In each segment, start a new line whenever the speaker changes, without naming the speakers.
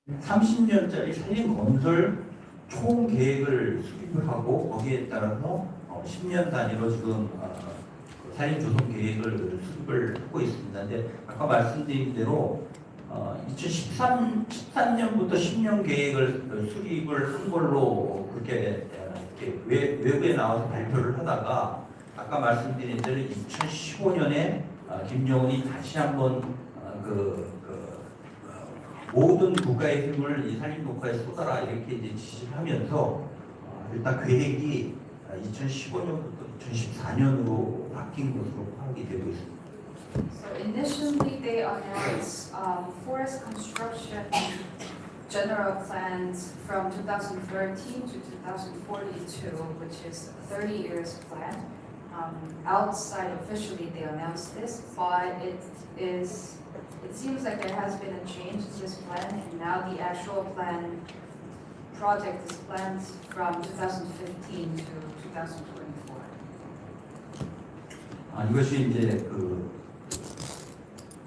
30년짜리 산림 건설 총 계획을 수립을 하고 거기에 따라서 10년 단위로 지금 산림 조성 계획을 수립을 하고 있습니다. 근데 아까 말씀드린 대로 2013년부터 10년 계획을 수립을 한 걸로 그렇게 외부에 나와서 발표를 하다가 아까 말씀드린 대로 2015년에 김정은이 다시 한번 모든 국가의 힘을 이 산림 녹화에 쏟아라 이렇게 이제 지시를 하면서 일단 계획이 2015년부터 2014년으로 바뀐 것으로 파악이 되고 있습니다.
So initially they announced forest construction general plans from 2013 to 2042, which is a 30 years plan. Outside officially they announced this, but it seems like there has been a change to this plan, and now the actual plan project is planned from 2015 to 2024.
이것이 이제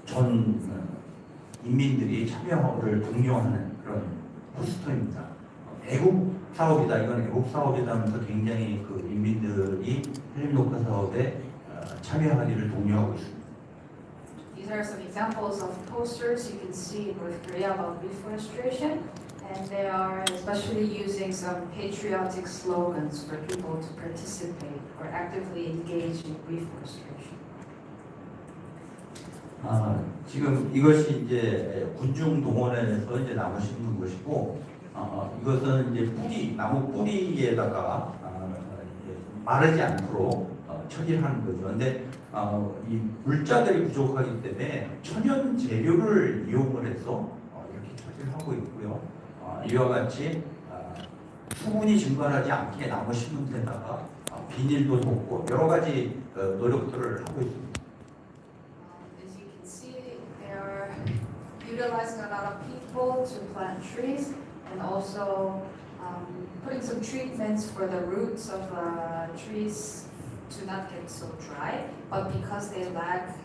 전 인민들이 참여를 독려하는 그런 포스터입니다. 애국 사업이다. 이건 애국 사업이다 하면서 굉장히 인민들이 산림 녹화 사업에 참여하기를 독려하고 있습니다.
These are some examples of posters you can see in North Korea about reforestation, and they are especially using some patriotic slogans for people to participate or actively engage in reforestation.
지금 이것이 이제 군중 동원에서 이제 나무 심는 것이고, 이것은 이제 나무 뿌리에다가 마르지 않도록 처리를 하는 거죠. 그런데 이 물자들이 부족하기 때문에 천연 재료를 이용을 해서 이렇게 처리를 하고 있고요. 이와 같이 수분이 증발하지 않게 나무 심는 데다가 비닐도 덮고 여러 가지 노력들을 하고 있습니다.
As you can see, they are utilizing a lot of people to plant trees, and also putting some treatments for the roots of trees to not get so dry. But because they lack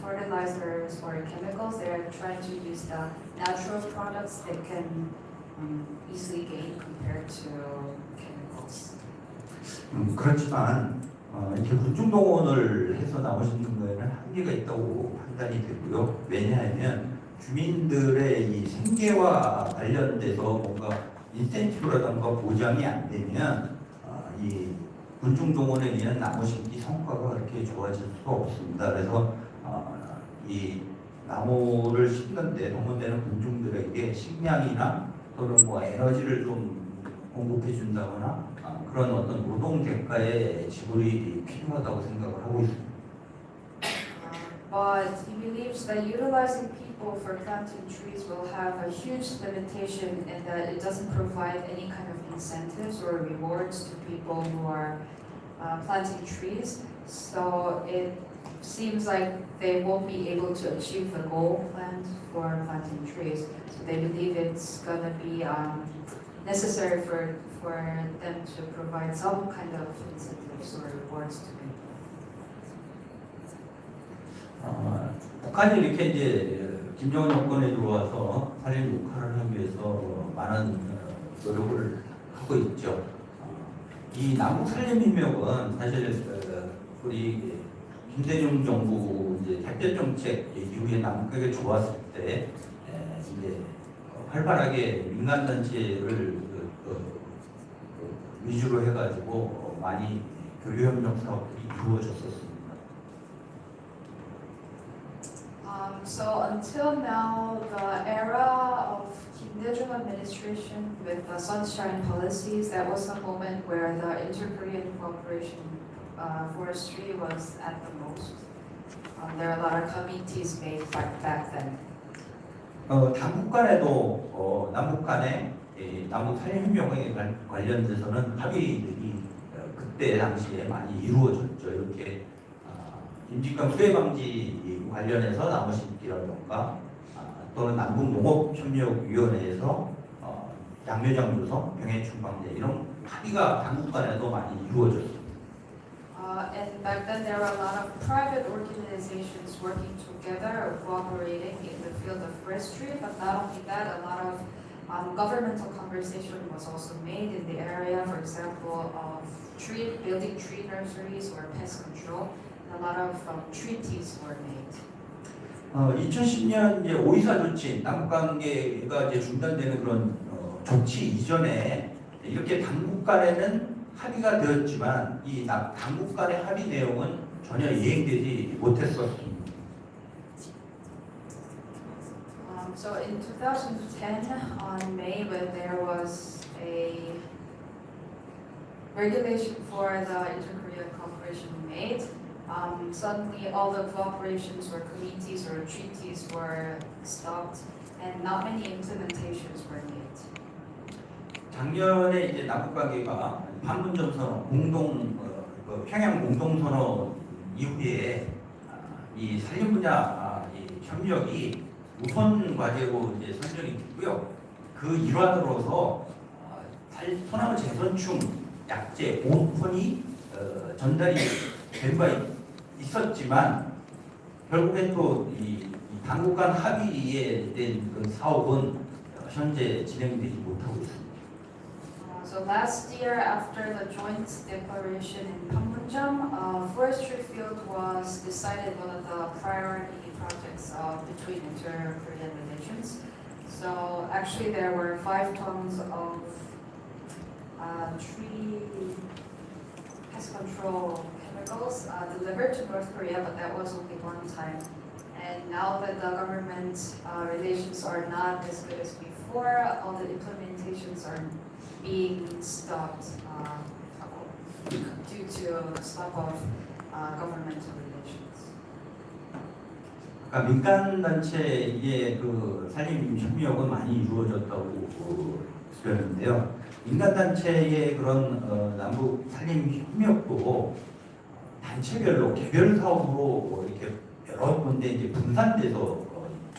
fertilizers or chemicals, they are trying to use the natural products they can easily gain compared to chemicals.
그렇지만 이렇게 군중 동원을 해서 나오시는 거에는 한계가 있다고 판단이 되고요. 왜냐하면 주민들의 이 생계와 관련돼서 뭔가 인센티브라든가 보장이 안 되면 이 군중 동원에 의한 나무 심기 성과가 그렇게 좋아질 수가 없습니다. 그래서 이 나무를 심는데 동원되는 군중들에게 식량이나 또는 뭐 에너지를 좀 공급해 준다거나 그런 어떤 노동 대가의 지불이 필요하다고 생각을 하고 있습니다.
But he believes that utilizing people for planting trees will have a huge limitation in that it doesn't provide any kind of incentives or rewards to people who are planting trees. So it seems like they won't be able to achieve the goal planned for planting trees. So they believe it's going to be necessary for them to provide some kind of incentives or rewards to people.
북한이 이렇게 이제 김정은 정권에 들어와서 산림 녹화를 하기 위해서 많은 노력을 하고 있죠. 이 남북 산림협력은 사실 우리 김대중 정부 이제 택배 정책 이후에 남북에게 좋았을 때 이제 활발하게 민간 단체를 위주로 해가지고 많이 교류협력 사업들이 이루어졌었습니다.
So until now, the era of Kim Dae-jung administration with the Sunshine policies, that was a moment where the inter-Korean cooperation forestry was at the most. There are a lot of committees made back then.
당국 간에도 남북 간의 남북 산림협력에 관련돼서는 합의들이 그때 당시에 많이 이루어졌죠. 이렇게 임직감 수해 방지 관련해서 나무 심기라던가 또는 남북 농업협력위원회에서 양묘장 조성, 병해충 방제 이런 합의가 당국 간에도 많이 이루어졌습니다.
And back then there were a lot of private organizations working together, cooperating in the field of forestry. But not only that, a lot of governmental conversation was also made in the area. For example, of building tree nurseries or pest control. And a lot of treaties were made.
2010년 이제 5.24 조치, 남북관계가 이제 중단되는 그런 조치 이전에 이렇게 당국 간에는 합의가 되었지만 이 당국 간의 합의 내용은 전혀 이행되지 못했었습니다.
So in 2010, on May, when there was a regulation for the Inter-Korean cooperation made, suddenly all the cooperations or committees or treaties were stopped, and not many implementations were made.
작년에 이제 남북 관계가 판문점 선언 평양 공동 선언 이후에 이 산림 분야 이 협력이 우선 과제로 이제 선정이 됐고요. 그 일환으로서 소나무 재선충 약재 5톤이 전달이 된 바 있었지만 결국엔 또 이 당국 간 합의에 된 그 사업은 현재 진행되지 못하고 있습니다.
So last year, after the joint declaration in Panmunjom, forestry field was decided one of the priority projects between inter-Korean relations. So actually, there were 5 tons of tree pest control chemicals delivered to North Korea, but that was only one time. And now that the government relations are not as good as before, all the implementations are being stopped due to stop of governmental relations.
그러니까 민간 단체의 그 산림 협력은 많이 이루어졌다고 수련인데요. 민간 단체의 그런 남북 산림 협력도 단체별로 개별 사업으로 이렇게 여러 군데 이제 분산돼서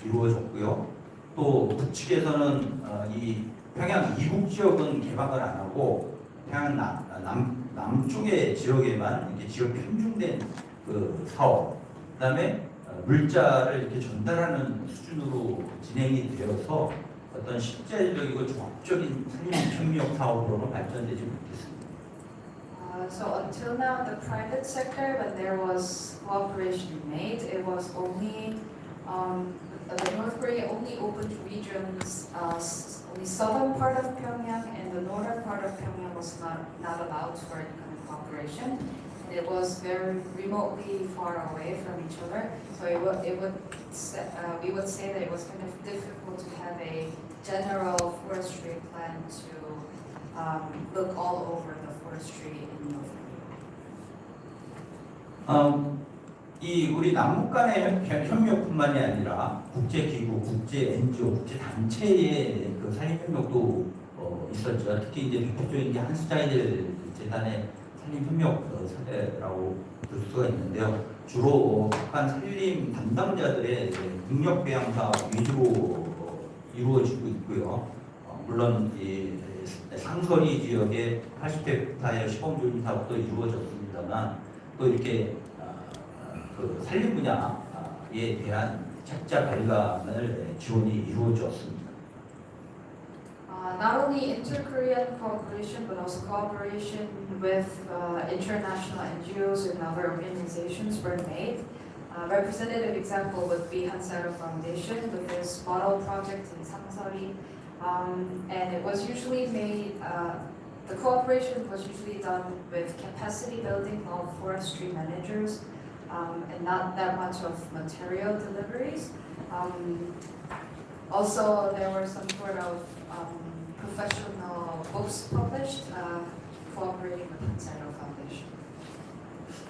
이루어졌고요. 또 북측에서는 이 평양 이북 지역은 개방을 안 하고 평양 남쪽의 지역에만 이렇게 지역 편중된 그 사업, 그다음에 물자를 이렇게 전달하는 수준으로 진행이 되어서 어떤 실제적이고 종합적인 산림 협력 사업으로는 발전되지 못했습니다.
So until now, the private sector, when there was cooperation made, it was only the North Korea only opened regions. The southern part of Pyongyang and the northern part of Pyongyang was not allowed for any kind of cooperation. And it was very remotely far away from each other. So we would say that it was kind of difficult to have a general forestry plan to look all over the forestry in North Korea.
이 우리 남북 간의 협력뿐만이 아니라 국제기구, 국제 NGO, 국제 단체의 그 산림 협력도 있었죠. 특히 이제 대표적인 게 한스타이들 재단의 산림 협력 사례라고 볼 수가 있는데요. 주로 북한 산림 담당자들의 능력 배양 사업 위주로 이루어지고 있고요. 물론 이 상서리 지역의 80헥타의 시범조림 사업도 이루어졌습니다만 또 이렇게 그 산림 분야에 대한 책자 발간을 지원이 이루어졌습니다.
Not only inter-Korean cooperation, but also cooperation with international NGOs and other organizations were made. Representative example would be Hansara Foundation with this model project in Sangsari, and it was usually made. The cooperation was usually done with capacity building of forestry managers. And not that much of material deliveries. Also, there were some sort of professional books published cooperating with Hansara Foundation.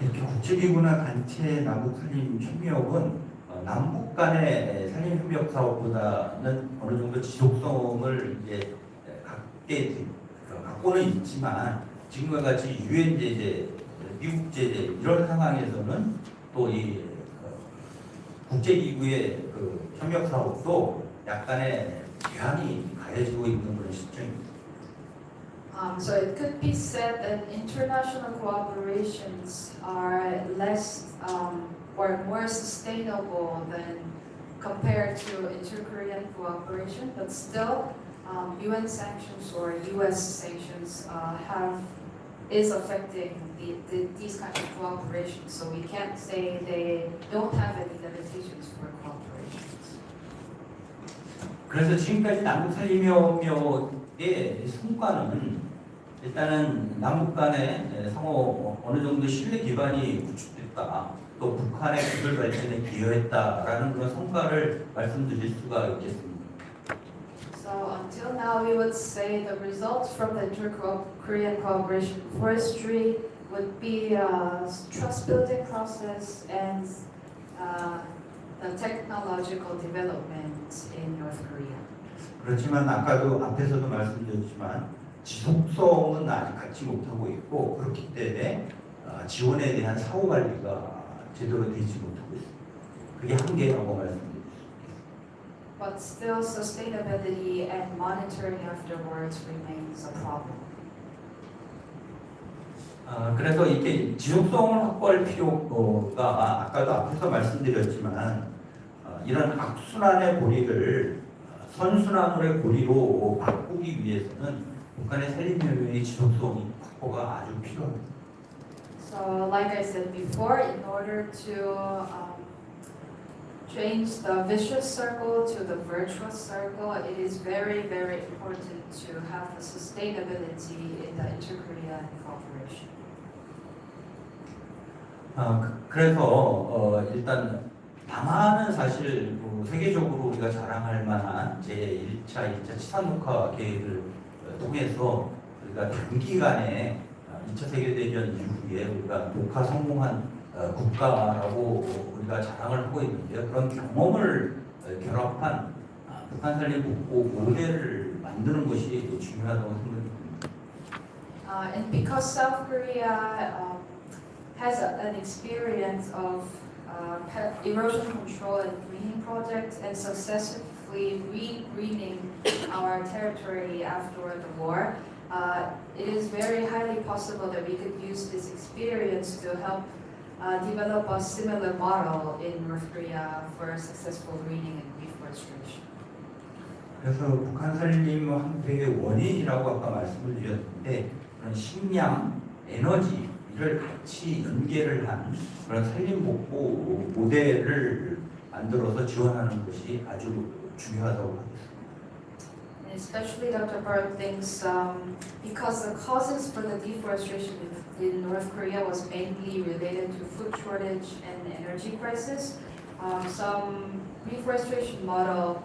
이렇게 국제기구나 단체 남북 산림 협력은 남북 간의 산림 협력 사업보다는 어느 정도 지속성을 이제 갖고는 있지만 지금과 같이 유엔 제재, 미국 제재 이런 상황에서는 또 이 국제기구의 그 협력 사업도 약간의 제한이 가해지고 있는 그런 시점입니다.
So it could be said that international cooperations are less or more sustainable than compared to inter-Korean cooperation, but still UN sanctions or US sanctions is affecting these kinds of cooperations. So we can't say they don't have any limitations for cooperations.
그래서 지금까지 남북살림협력의 성과는 일단은 남북 간의 상호 어느 정도 신뢰 기반이 구축됐다. 또 북한의 기술 발전에 기여했다라는 그런 성과를 말씀드릴 수가 있겠습니다.
So until now, we would say the results from the inter-Korean cooperation forestry would be a trust-building process and the technological development in North Korea.
그렇지만 아까도 앞에서도 말씀드렸지만 지속성은 아직 갖지 못하고 있고 그렇기 때문에 지원에 대한 사후 관리가 제대로 되지 못하고 있습니다. 그게 한계라고 말씀드립니다.
But still, sustainability and monitoring afterwards remains a problem.
그래서 이게 지속성을 확보할 필요가 아까도 앞에서 말씀드렸지만 이런 악순환의 고리를 선순환의 고리로 바꾸기 위해서는 북한의 산림협력의 지속성이 확보가 아주 필요합니다.
So, like I said before, in order to change the vicious circle to the virtuous circle, it is very, very important to have the sustainability in the inter-Korean cooperation.
그래서 일단 남한은 사실 세계적으로 우리가 자랑할 만한 제1차, 2차 치산국화 계획을 통해서 우리가 단기간에 2차 세계대전 이후에 우리가 녹화 성공한 국가라고 우리가 자랑을 하고 있는데요. 그런 경험을 결합한 북한 산림 복구 모델을 만드는 것이 중요하다고 생각합니다.
And because South Korea has an experience of erosion control and greening projects and successfully re-greening our territory after the war, it is very highly possible that we could use this experience to help develop a similar model in North Korea for successful greening and reforestation.
그래서 북한 산림 황폐의 원인이라고 아까 말씀을 드렸는데 그런 식량, 에너지 이를 같이 연계를 한 그런 산림 복구 모델을 만들어서 지원하는 것이 아주 중요하다고 하겠습니다.
Especially Dr. Park thinks because the causes for the deforestation in North Korea was mainly related to food shortage and energy crisis, some reforestation model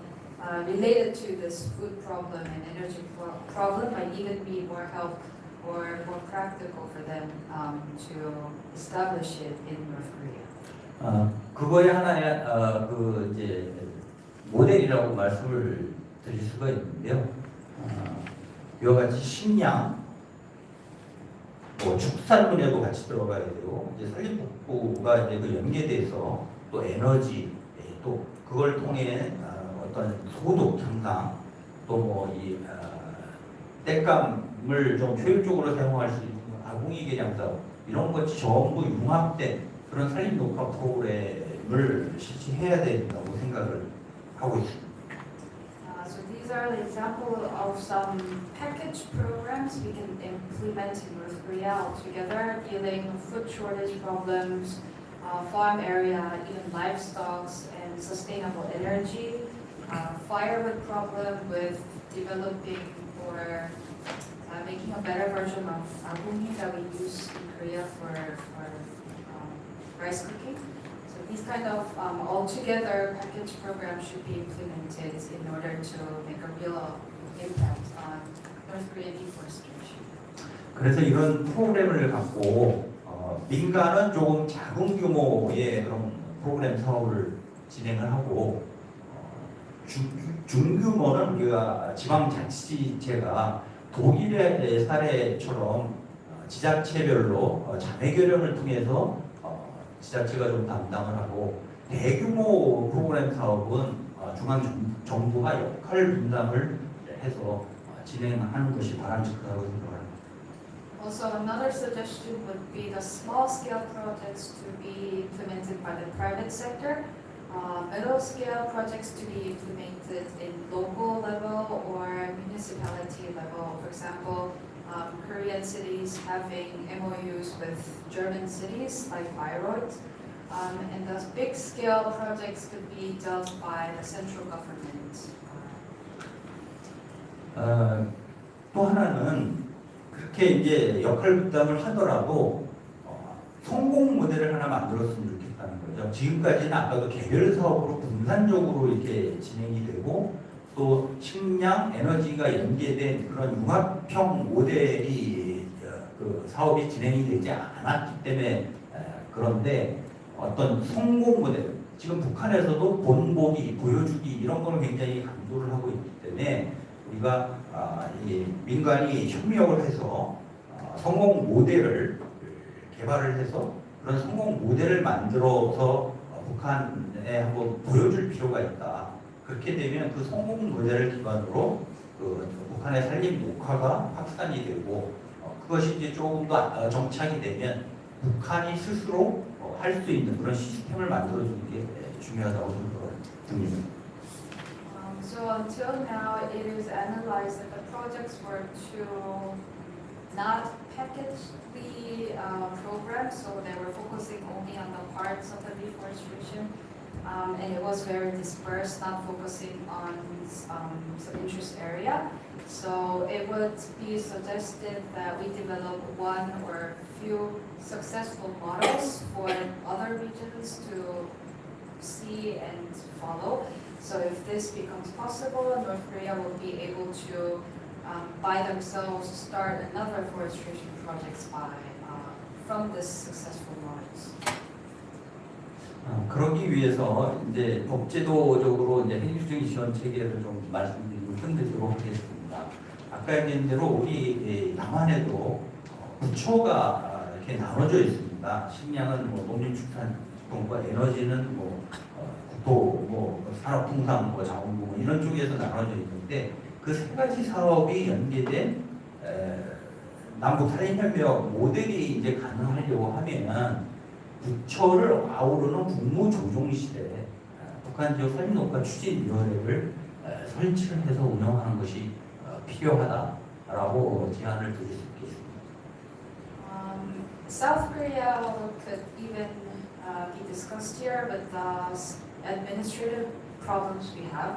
related to this food problem and energy problem might even be more help or more practical for them to establish it in North Korea.
그거에 하나의 그 이제 모델이라고 말씀을 드릴 수가 있는데요. 이와 같이 식량, 축산물에도 같이 들어가야 되고 이제 산림복구가 이제 그 연계돼서 또 에너지, 또 그걸 통해 어떤 소득 향상, 또 이 땔감을 좀 효율적으로 사용할 수 있는 아궁이계량 사업 이런 것이 전부 융합된 그런 산림 녹화 프로그램을 실시해야 된다고 생각을 하고 있습니다.
So these are the example of some package programs we can implement in North Korea altogether, dealing with food shortage problems, farm area, even livestock, and sustainable energy, firewood problem with developing or making a better version of agungi that we use in Korea for rice cooking. So these kind of altogether package programs should be implemented in order to make a real impact on North Korean deforestation.
그래서 이런 프로그램을 갖고 민간은 조금 작은 규모의 그런 프로그램 사업을 진행을 하고 중규모는 우리가 지방자치제가 독일의 사례처럼 지자체별로 자매결연을 통해서 지자체가 좀 담당을 하고 대규모 프로그램 사업은 중앙정부가 역할 분담을 해서 진행하는 것이 바람직하다고 생각합니다.
Also, another suggestion would be the small-scale projects to be implemented by the private sector, middle-scale projects to be implemented in local level or municipality level. For example, Korean cities having MOUs with German cities like Bayreuth, and the big-scale projects could be dealt by the central government.
또 하나는 그렇게 이제 역할 분담을 하더라도 성공 모델을 하나 만들었으면 좋겠다는 거죠. 지금까지는 아까도 개별 사업으로 분산적으로 이렇게 진행이 되고 또 식량, 에너지가 연계된 그런 융합형 모델이 그 사업이 진행이 되지 않았기 때문에 그런데 어떤 성공 모델, 지금 북한에서도 본보기, 보여주기 이런 거는 굉장히 강조를 하고 있기 때문에 우리가 민간이 협력을 해서 성공 모델을 개발을 해서 그런 성공 모델을 만들어서 북한에 한번 보여줄 필요가 있다. 그렇게 되면 그 성공 모델을 기반으로 그 북한의 산림 녹화가 확산이 되고 그것이 이제 조금 더 정착이 되면 북한이 스스로 할 수 있는 그런 시스템을 만들어주는 게 중요하다고 생각합니다.
So until now, it is analyzed that the projects were to not package the program, so they were focusing only on the parts of the reforestation, and it was very dispersed, not focusing on some interest area. So it would be suggested that we develop one or few successful models for other regions to see and follow. So if this becomes possible, North Korea will be able to, by themselves, start another forestation projects from this successful models.
그러기 위해서 이제 법제도적으로 이제 해주적인 지원 체계를 좀 말씀드리고 흔들도록 하겠습니다. 아까 얘기한 대로 우리 남한에도 부처가 이렇게 나눠져 있습니다. 식량은 뭐 농림축산공과 에너지는 뭐 국토, 뭐 산업통상, 뭐 자원부 이런 쪽에서 나눠져 있는데 그 세 가지 사업이 연계된 남북 살인협력 모델이 이제 가능하려고 하면은 부처를 아우르는 국무조정실에 북한 지역 산림녹화 추진위원회를 설치를 해서 운영하는 것이 필요하다라고 제안을 드릴 수 있겠습니다.
South Korea could even be discussed here, but the administrative problems we have.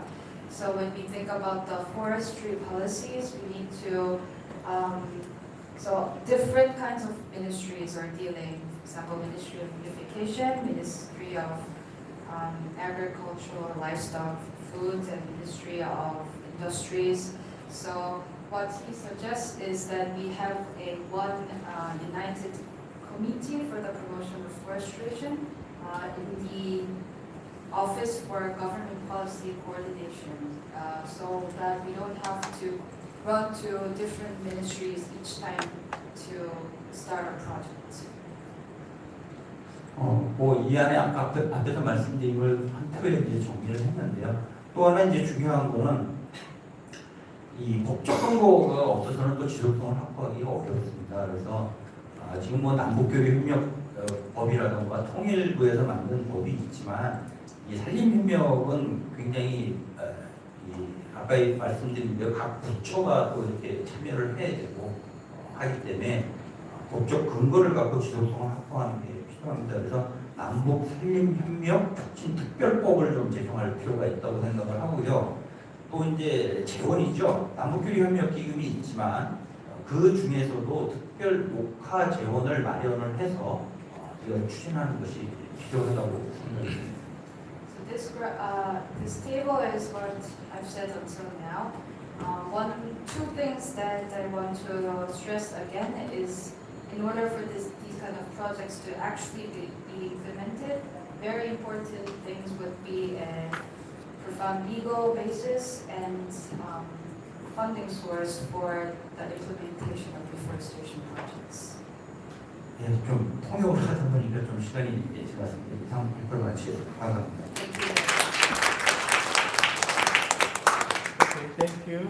So when we think about the forestry policies, we need to, so different kinds of ministries are dealing. For example, Ministry of Unification, Ministry of Agriculture, Livestock, Food, and Ministry of Industries. So what he suggests is that we have one united committee for the promotion of forestation in the Office for Government Policy Coordination, so that we don't have to run to different ministries each time to start a project.
이 안에 아까 앞에서 말씀드린 걸 한 탭에 이제 정리를 했는데요. 또 하나 이제 중요한 거는 이 법적 근거가 없어서는 또 지속성을 확보하기가 어렵습니다. 그래서 지금 뭐 남북교류협력법이라든가 통일부에서 만든 법이 있지만 이 산림협력은 굉장히 아까 말씀드린 대로 각 부처가 또 이렇게 참여를 해야 되고 하기 때문에 법적 근거를 갖고 지속성을 확보하는 게 필요합니다. 그래서 남북 산림협력 촉진 특별법을 좀 제정할 필요가 있다고 생각을 하고요. 또 이제 재원이죠. 남북교류협력 기금이 있지만 그 중에서도 특별 녹화 재원을 마련을 해서 이걸 추진하는 것이 필요하다고 생각합니다.
This table is what I've said until now. Two things that I want to stress again is, in order for these kind of projects to actually be implemented, very important things would be a profound legal basis and funding source for the implementation of reforestation projects.
예, 좀 통역을 하다 보니까 좀 시간이 지났습니다. 이상 발표를 마치겠습니다. 감사합니다.
Thank you.
Okay, thank you.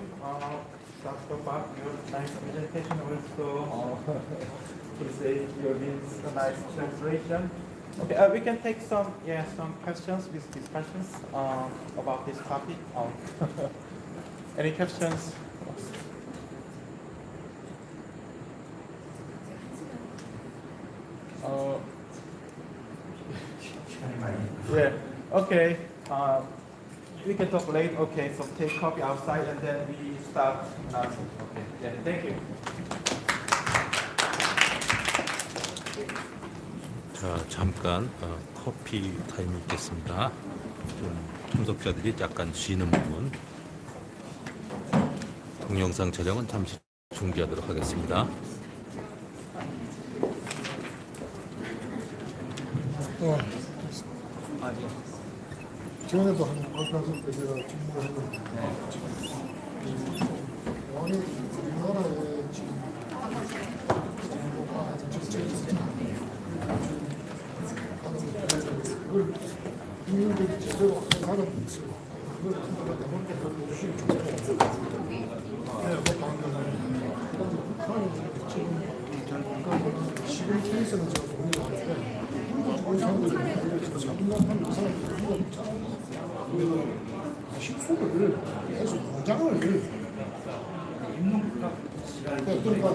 Dr. Park, your nice presentation also. To say your means a nice translation. Okay, we can take some questions with discussions about this topic. Any questions?
시간이 많이
Yeah. Okay. We can talk later. Okay. So take coffee outside and then we start. Okay. Yeah. Thank you.
자, 잠깐 커피 타임이 있겠습니다. 좀 참석자들이 약간 쉬는 부분. 동영상 촬영은 잠시 중지하도록 하겠습니다.
전에도 한 방송에서 제가 질문을 했는데 원이 우리나라에 지금 정부가 정책이 있잖아요. 그걸 국민들이 제대로 한 사람이 있어요. 그걸 한번에 대본에 별로 주시면 좋겠어요. 지금 케이스는 제가 동의를 하는데 좋은 사람들이 지금 잘못하는 사람들이 누가 없잖아요. 식수를 해서 공장을 그러니까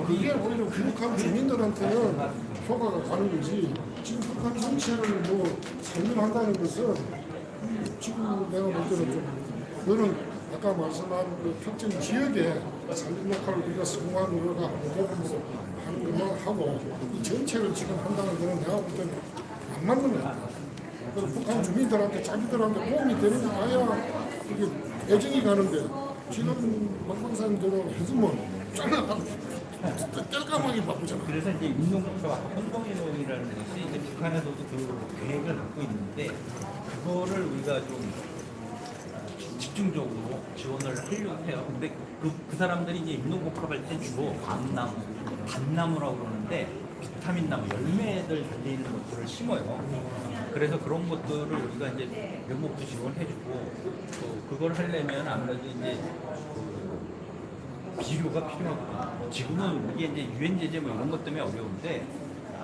이게 오히려 북한 주민들한테는 효과가 가는 거지. 지금 북한 전체를 뭐 설명한다는 것은 지금 내가 볼 때는 좀 너는 아까 말씀한 그 특정 지역에 산림 역할을 우리가 성공한 우리가 하는 것만 하고 이 전체를 지금 한다는 거는 내가 볼 때는 안 맞는 것 같아. 그래서 북한 주민들한테 자기들한테 도움이 되는 게 가야 이게 애정이 가는데 지금 막방사님대로 해주면 잘라가고 뗄감하기 바쁘잖아.
그래서 이제 임농국가와 혼동이동이라는 것이 이제 북한에서도 그 계획을 갖고 있는데 그거를 우리가 좀 집중적으로 지원을 하려고 해요. 근데 그 사람들이 이제 임농국가 할 때 주로 밤나무, 잣나무라고 그러는데 비타민 나무, 열매들 달려있는 것들을 심어요. 그래서 그런 것들을 우리가 이제 명목도 지원해주고 또 그걸 하려면 아무래도 이제 비료가 필요하거든요. 지금은 이게 이제 유엔 제재 뭐 이런 것 때문에 어려운데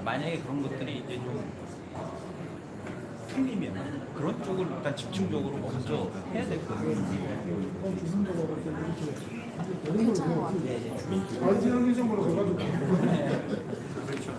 만약에 그런 것들이 이제 좀 풀리면 그런 쪽을 일단 집중적으로 먼저 해야 될 거예요.
알지는 기점으로 해가지고
그렇죠.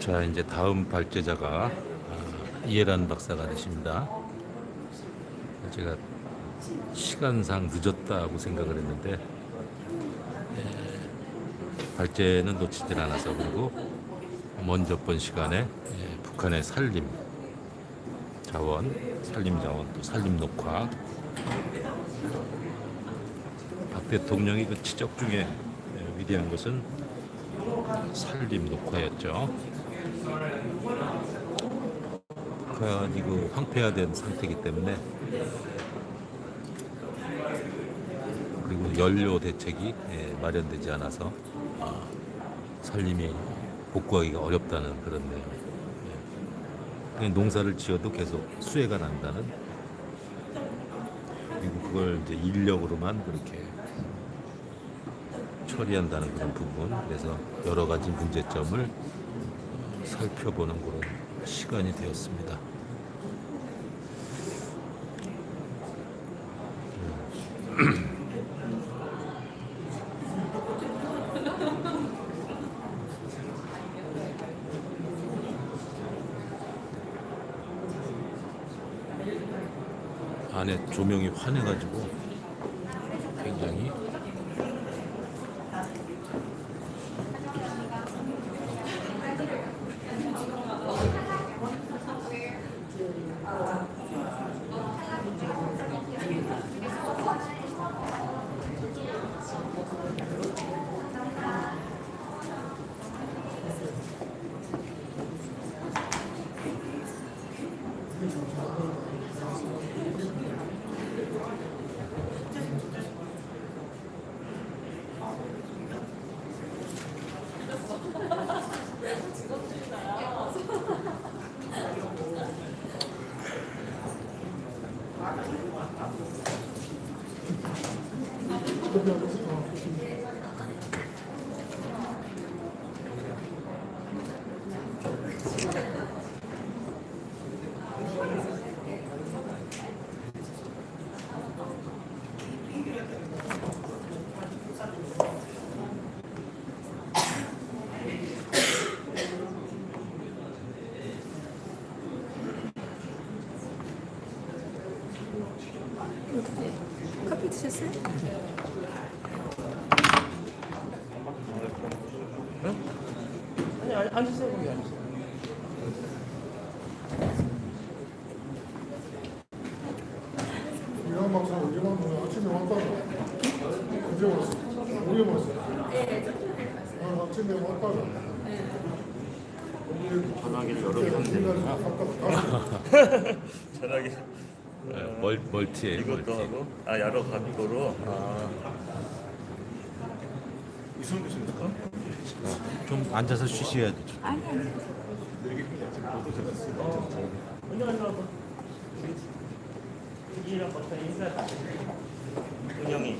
자, 이제 다음 발제자가 이해란 박사가 되십니다. 제가 시간상 늦었다고 생각을 했는데 발제는 놓치질 않아서, 그리고 먼저 번 시간에 북한의 산림 자원, 또 산림 녹화, 박 대통령이 그 지적 중에 위대한 것은 산림 녹화였죠. 북한이 그 황폐화된 상태이기 때문에, 그리고 연료 대책이 마련되지 않아서 산림이 복구하기가 어렵다는 그런 내용. 그냥 농사를 지어도 계속 수해가 난다는, 그리고 그걸 이제 인력으로만 그렇게 처리한다는 그런 부분. 그래서 여러 가지 문제점을 살펴보는 그런 시간이 되었습니다. 안에 조명이 환해가지고 굉장히
커피 드셨어요?
아니, 앉으세요. 거기 앉으세요.
이런 박사 언제 왔노? 아침에 왔다가 언제 왔어? 오늘 왔어? 아, 아침에 왔다가
전화기를 여러 개 하면 전화기
멀티에
이것도 하고 여러 각도로 이승훈 교수님입니까?
좀 앉아서 쉬셔야죠.
아니 아니.
이랑 박사 인사 은영이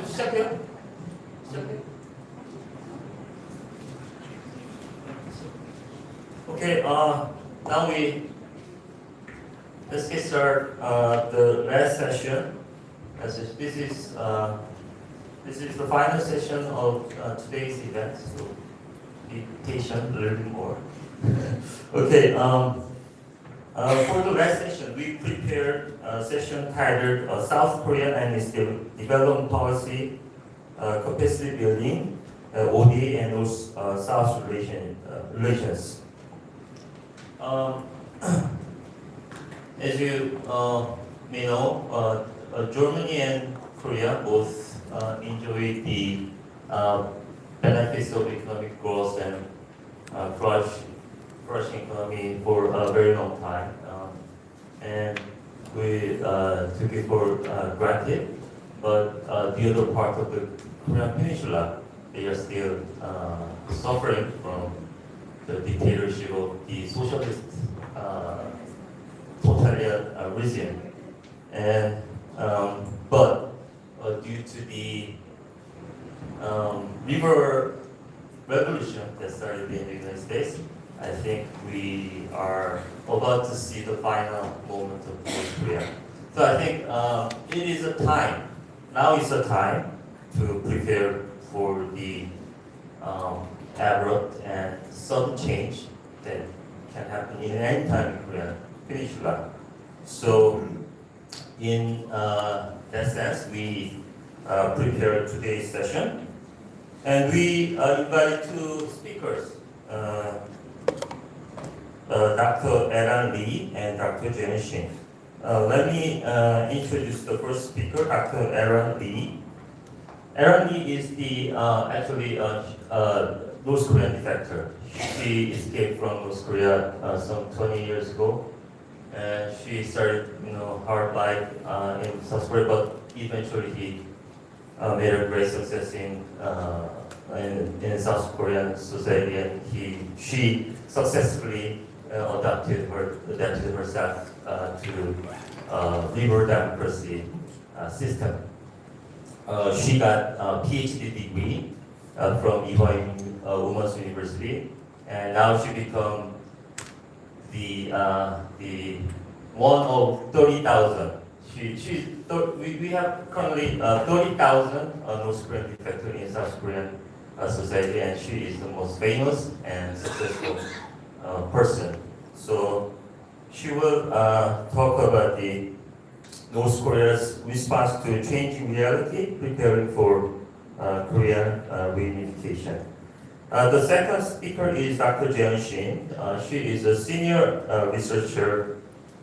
시작해요?
Okay, now let's get started the last session. This is the final session of today's event. So be patient, a little bit more. Okay, For the last session, we prepared a session titled South Korea and its Development Policy, Capacity Building, ODA, and South relations. As you may know, Germany and Korea both enjoy the benefits of economic growth and flourishing economy for a very long time, and we took it for granted. But the other part of the Korean Peninsula, they are still suffering from the dictatorship of the socialist totalitarian regime, and but due to the river revolution that started in the United States, I think we are about to see the final moment of North Korea. So I think it is a time. Now is a time to prepare for the abrupt and sudden change that can happen in any time in Korean Peninsula. So in that sense, we prepared today's session, and we invited two speakers, Dr. Eran Lee and Dr. Jenny Shin. Let me introduce the first speaker, Dr. Eran Lee. Eran Lee is the actually North Korean defector. She escaped from North Korea some 20 years ago, and she started, hard life in South Korea, but eventually he made a great success in South Korean society, and she successfully adapted herself to liberal democracy system. She got a PhD degree from Ewha Women's University, and now she become the one of 30,000. We have currently 30,000 North Korean defectors in South Korean society, and she is the most famous and successful person. So she will talk about the North Korea's response to changing reality, preparing for Korean reunification. The second speaker is Dr. Jeon Shin. She is a senior researcher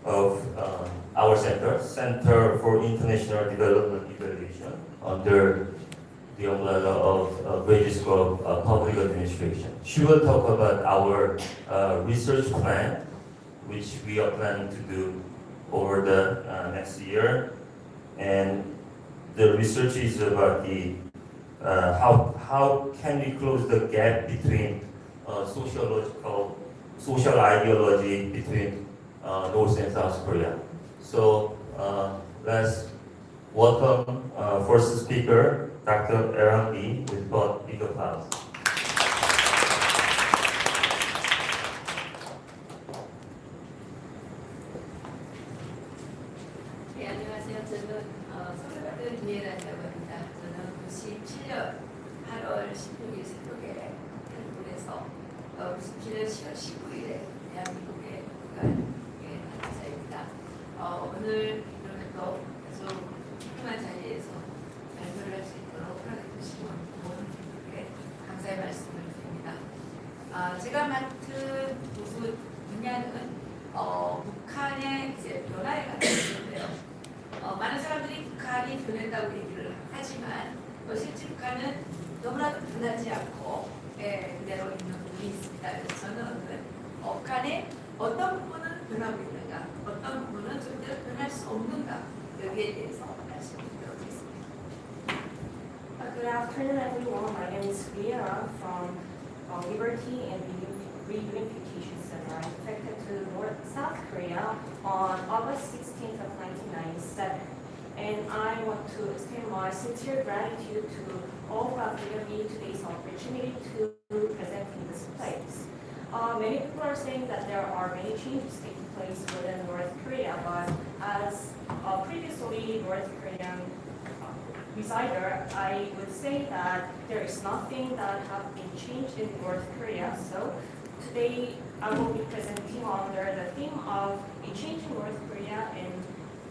of our Center for International Development Evaluation, under the umbrella of Graduate School of Public Administration. She will talk about our research plan, which we are planning to do over the next year, and the research is about the how can we close the gap between social ideology between North and South Korea. So let's welcome first speaker, Dr. Eran Lee, with both big applause.
네, 안녕하세요. 저는 서울대 이해라고 합니다. 저는 97년 8월 16일 새벽에 한국에서 97년 10월 19일에 대한민국에 귀국한 학자입니다. 오늘 이렇게 또 계속 평범한 자리에서 발표를 할 수 있도록 허락해 주신 모든 분들께 감사의 말씀을 드립니다. 제가 맡은 분야는 북한의 이제 변화에 관한 건데요. 많은 사람들이 북한이 변했다고 얘기를 하지만 실제 북한은 너무나도 변하지 않고 그대로 있는 부분이 있습니다. 그래서 저는 북한의 어떤 부분은 변하고 있는가, 어떤 부분은 절대로 변할 수 없는가, 여기에 대해서 말씀드리도록 하겠습니다.
Good afternoon, everyone. My name is Riera from Liberty and Reunification Center. I defected to South Korea on August 16th of 1997. And I want to extend my sincere gratitude to all who have given me today's opportunity to present in this place. Many people are saying that there are many changes taking place within North Korea, but as previously North Korean resider, I would say that there is nothing that have been changed in North Korea. So today I will be presenting under the theme of a changing North Korea and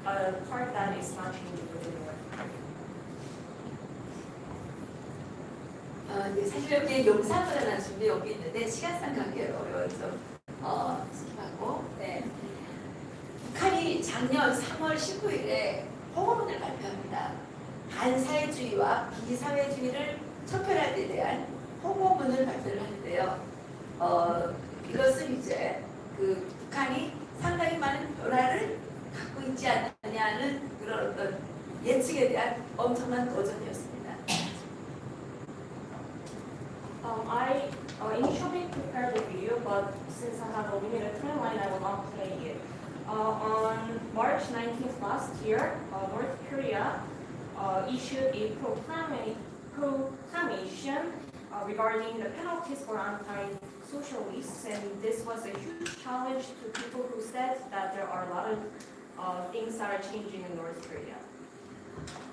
a part that is not changing within North Korea.
네, 사실 여기 영상을 하나 준비 여기 있는데 시간상 관계로 어려워서 스킵하고 네. 북한이 작년 3월 19일에 호거문을 발표합니다. 반사회주의와 비사회주의를 척결할 데 대한 호거문을 발표를 하는데요. 이것은 이제 그 북한이 상당히 많은 변화를 갖고 있지 않느냐는 그런 어떤 예측에 대한 엄청난 도전이었습니다.
I initially prepared the video, but since I have a limited timeline, I will not play it. On March 19th last year, North Korea issued a proclamation regarding the penalties for anti-socialists, and this was a huge challenge to people who said that there are a lot of things that are changing in North Korea.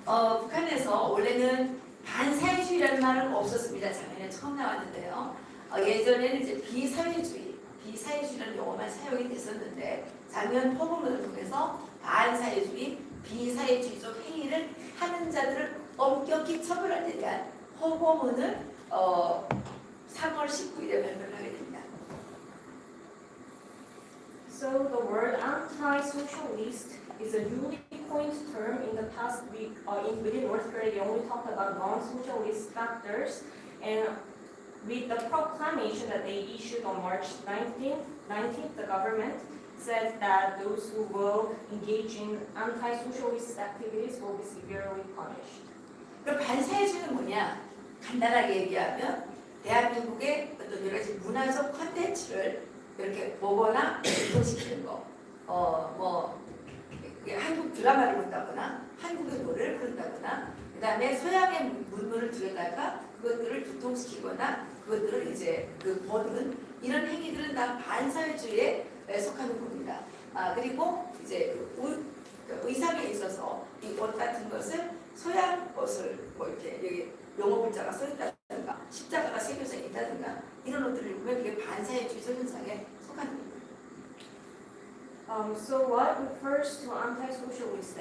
북한에서 원래는 반사회주의라는 말은 없었습니다. 작년에 처음 나왔는데요. 예전에는 이제 비사회주의라는 용어만 사용이 됐었는데 작년 포고문을 통해서 반사회주의, 비사회주의적 행위를 하는 자들을 엄격히 처벌할 데 대한 포고문을 3월 19일에 발표를 하게 됩니다.
So the word anti-socialist is a newly coined term. In the past week, within North Korea, they only talked about non-socialist factors, and with the proclamation that they issued on March 19th, the government said that those who will engage in anti-socialist activities will be severely punished.
그럼 반사회주의는 뭐냐? 간단하게 얘기하면 대한민국의 어떤 여러 가지 문화적 콘텐츠를 이렇게 보거나 이동시키는 거, 한국 드라마를 본다거나 한국의 노래를 부른다거나 그다음에 서양의 문물을 들여다가 그것들을 유통시키거나 그것들을 이제 보는 이런 행위들은 다 반사회주의에 속하는 겁니다. 그리고 이제 의상에 있어서 이 옷 같은 것을 서양 옷을 뭐 이렇게 여기 영어 글자가 써 있다든가 십자가가 새겨져 있다든가 이런 옷들을 입으면 그게 반사회주의적 현상에 속하는 겁니다.
So what refers to anti-socialist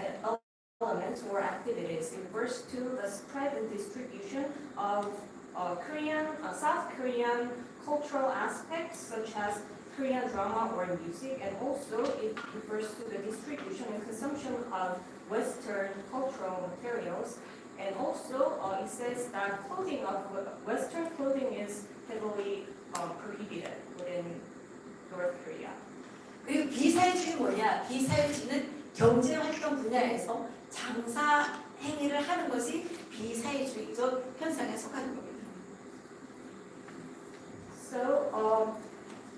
elements or activities? It refers to the spread and distribution of South Korean cultural aspects such as Korean drama or music, and also it refers to the distribution and consumption of Western cultural materials. And also it says that Western clothing is heavily prohibited within North Korea.
그리고 비사회주의는 뭐냐? 비사회주의는 경제활동 분야에서 장사 행위를 하는 것이 비사회주의적 현상에 속하는 겁니다.
So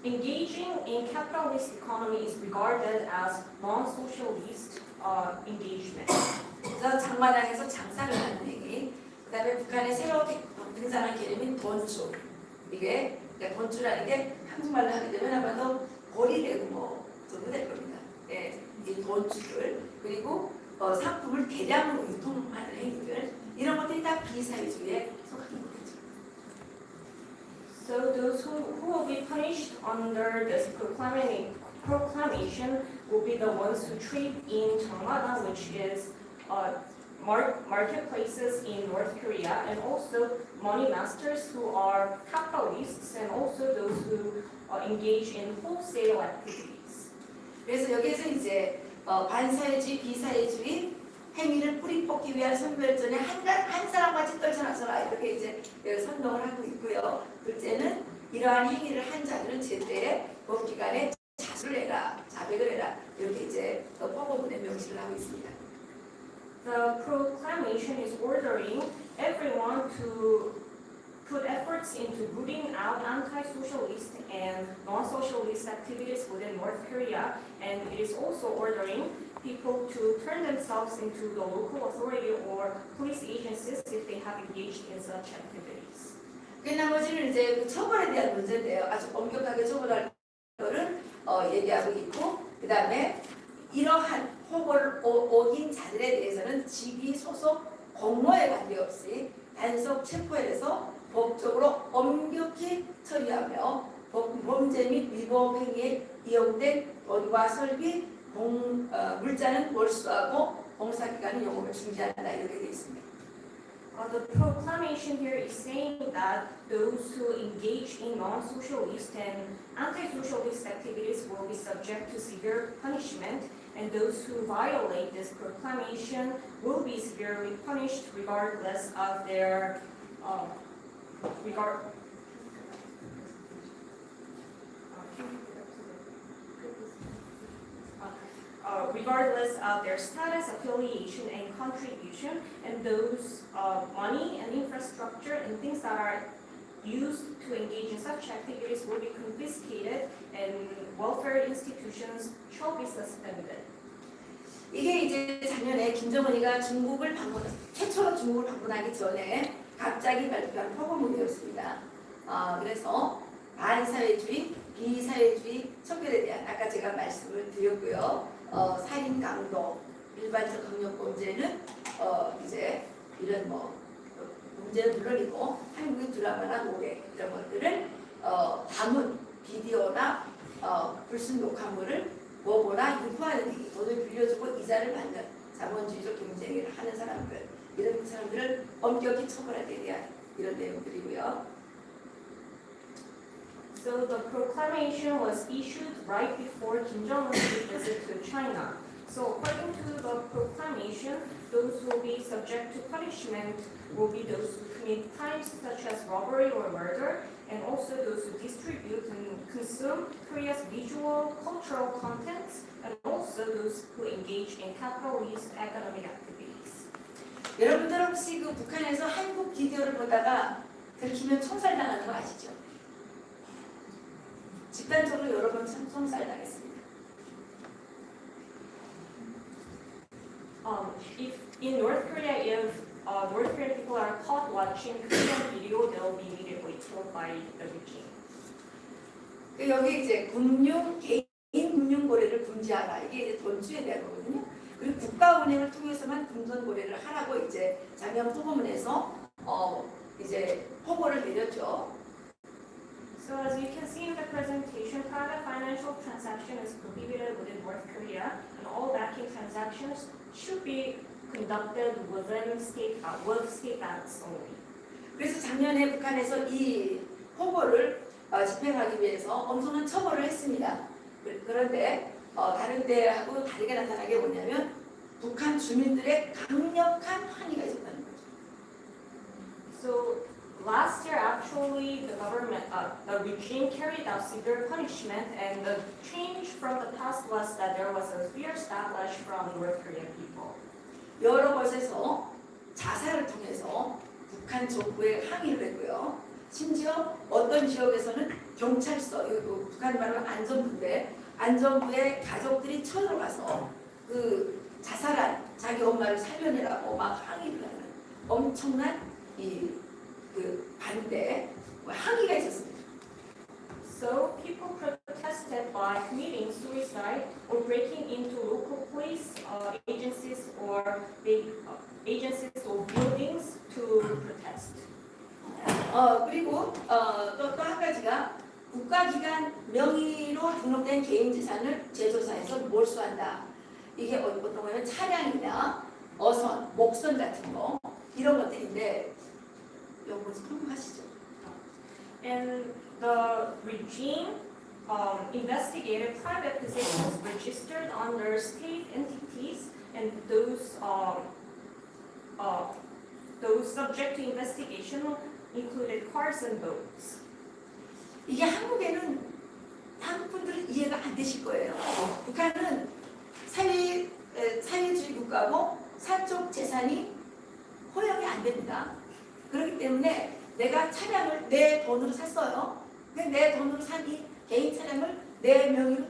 engaging in capitalist economy is regarded as non-socialist engagement.
그래서 장마당에서 장사를 하는 행위, 그다음에 북한의 새롭게 등장한 개념인 돈주. 이게 돈주라는 게 한국말로 하게 되면 아마도 골이 되고 뭐 정도 될 겁니다. 예, 이 돈주들 그리고 상품을 대량으로 유통하는 행위들 이런 것들이 다 비사회주의에 속하는 거겠죠.
So those who will be punished under this proclamation will be the ones who trade in Changmadang, which is marketplaces in North Korea, and also money masters who are capitalists, and also those who engage in wholesale activities.
그래서 여기에서 이제 반사회주의, 비사회주의 행위를 뿌리 뽑기 위한 선별전에 한 사람같이 떨쳐나서라 이렇게 이제 선동을 하고 있고요. 둘째는 이러한 행위를 한 자들은 제때에 법기관에 자수를 해라, 자백을 해라 이렇게 이제 포고문에 명시를 하고 있습니다.
The proclamation is ordering everyone to put efforts into rooting out anti-socialist and non-socialist activities within North Korea, and it is also ordering people to turn themselves into the local authority or police agencies if they have engaged in such activities.
그 나머지는 이제 그 처벌에 대한 문제인데요. 아주 엄격하게 처벌할 거를 얘기하고 있고, 그 다음에 이러한 호거를 어긴 자들에 대해서는 직위 소속 공모에 관계없이 단속 체포해서 법적으로 엄격히 처리하며 범죄 및 위법 행위에 이용된 돈과 설비, 물자는 몰수하고 봉사기관은 영업을 중지한다 이렇게 되어 있습니다.
The proclamation here is saying that those who engage in non-socialist and anti-socialist activities will be subject to severe punishment, and those who violate this proclamation will be severely punished regardless of their regardless of their status, affiliation, and contribution, and those money and infrastructure and things that are used to engage in such activities will be confiscated, and welfare institutions shall be suspended.
이게 이제 작년에 김정은이가 최초로 중국을 방문하기 전에 갑자기 발표한 포고문이었습니다. 그래서 반사회주의, 비사회주의 척결에 대한 아까 제가 말씀을 드렸고요. 살인, 강도, 일반적 강력범죄는 이제 이런 문제는 물론이고 한국의 드라마나 노래 이런 것들을 담은 비디오나 불순 녹화물을 보거나 유포하는 행위, 돈을 빌려주고 이자를 받는 자본주의적 경쟁을 하는 사람들, 이런 사람들을 엄격히 처벌하게 대한 이런 내용들이고요.
So the proclamation was issued right before Kim Jong-un's visit to China. So according to the proclamation, those who will be subject to punishment will be those who commit crimes such as robbery or murder, and also those who distribute and consume Korea's visual, cultural contents, and also those who engage in capitalist economic activities.
여러분들 혹시 그 북한에서 한국 비디오를 보다가 들키면 총살당하는 거 아시죠? 집단적으로 여러 번 총살당했습니다.
If in North Korea, if North Korean people are caught watching Korean video, they will be immediately killed by the regime.
여기 이제 개인 금융 거래를 금지하라. 이게 이제 돈주에 대한 거거든요. 그리고 국가은행을 통해서만 금전 거래를 하라고 이제 작년 포고문에서 이제 포고를 내렸죠.
So as you can see in the presentation, private financial transaction is prohibited within North Korea, and all banking transactions should be conducted within state banks only.
그래서 작년에 북한에서 이 포고를 집행하기 위해서 엄청난 처벌을 했습니다. 그런데 다른 데하고 다르게 나타나는 게 뭐냐면 북한 주민들의 강력한 항의가 있었다는 거죠.
So last year, actually, the government, the regime carried out severe punishment, and the change from the past was that there was a fierce backlash from North Korean people.
여러 곳에서 자살을 통해서 북한 정부에 항의를 했고요. 심지어 어떤 지역에서는 경찰서, 북한 말로 안전부에 가족들이 쳐들어가서 그 자살한 자기 엄마를 살려내라고 막 항의를 하는 엄청난 그 반대 항의가 있었습니다.
So people protested by committing suicide or breaking into local police agencies or buildings to protest.
그리고 또 한 가지가 국가기관 명의로 등록된 개인 재산을 제조사에서 몰수한다. 이게 어떤 거냐면 차량이나 어선, 목선 같은 거 이런 것들인데 여러분 설명하시죠.
And the regime investigated private possessions registered under state entities, and those subject to investigation included cars and boats.
이게 한국 분들은 이해가 안 되실 거예요. 북한은 사회주의 국가고 사적 재산이 허용이 안 됩니다. 그렇기 때문에 내가 차량을 내 돈으로 샀어요. 근데 내 돈으로 산 이 개인 차량을 내 명의로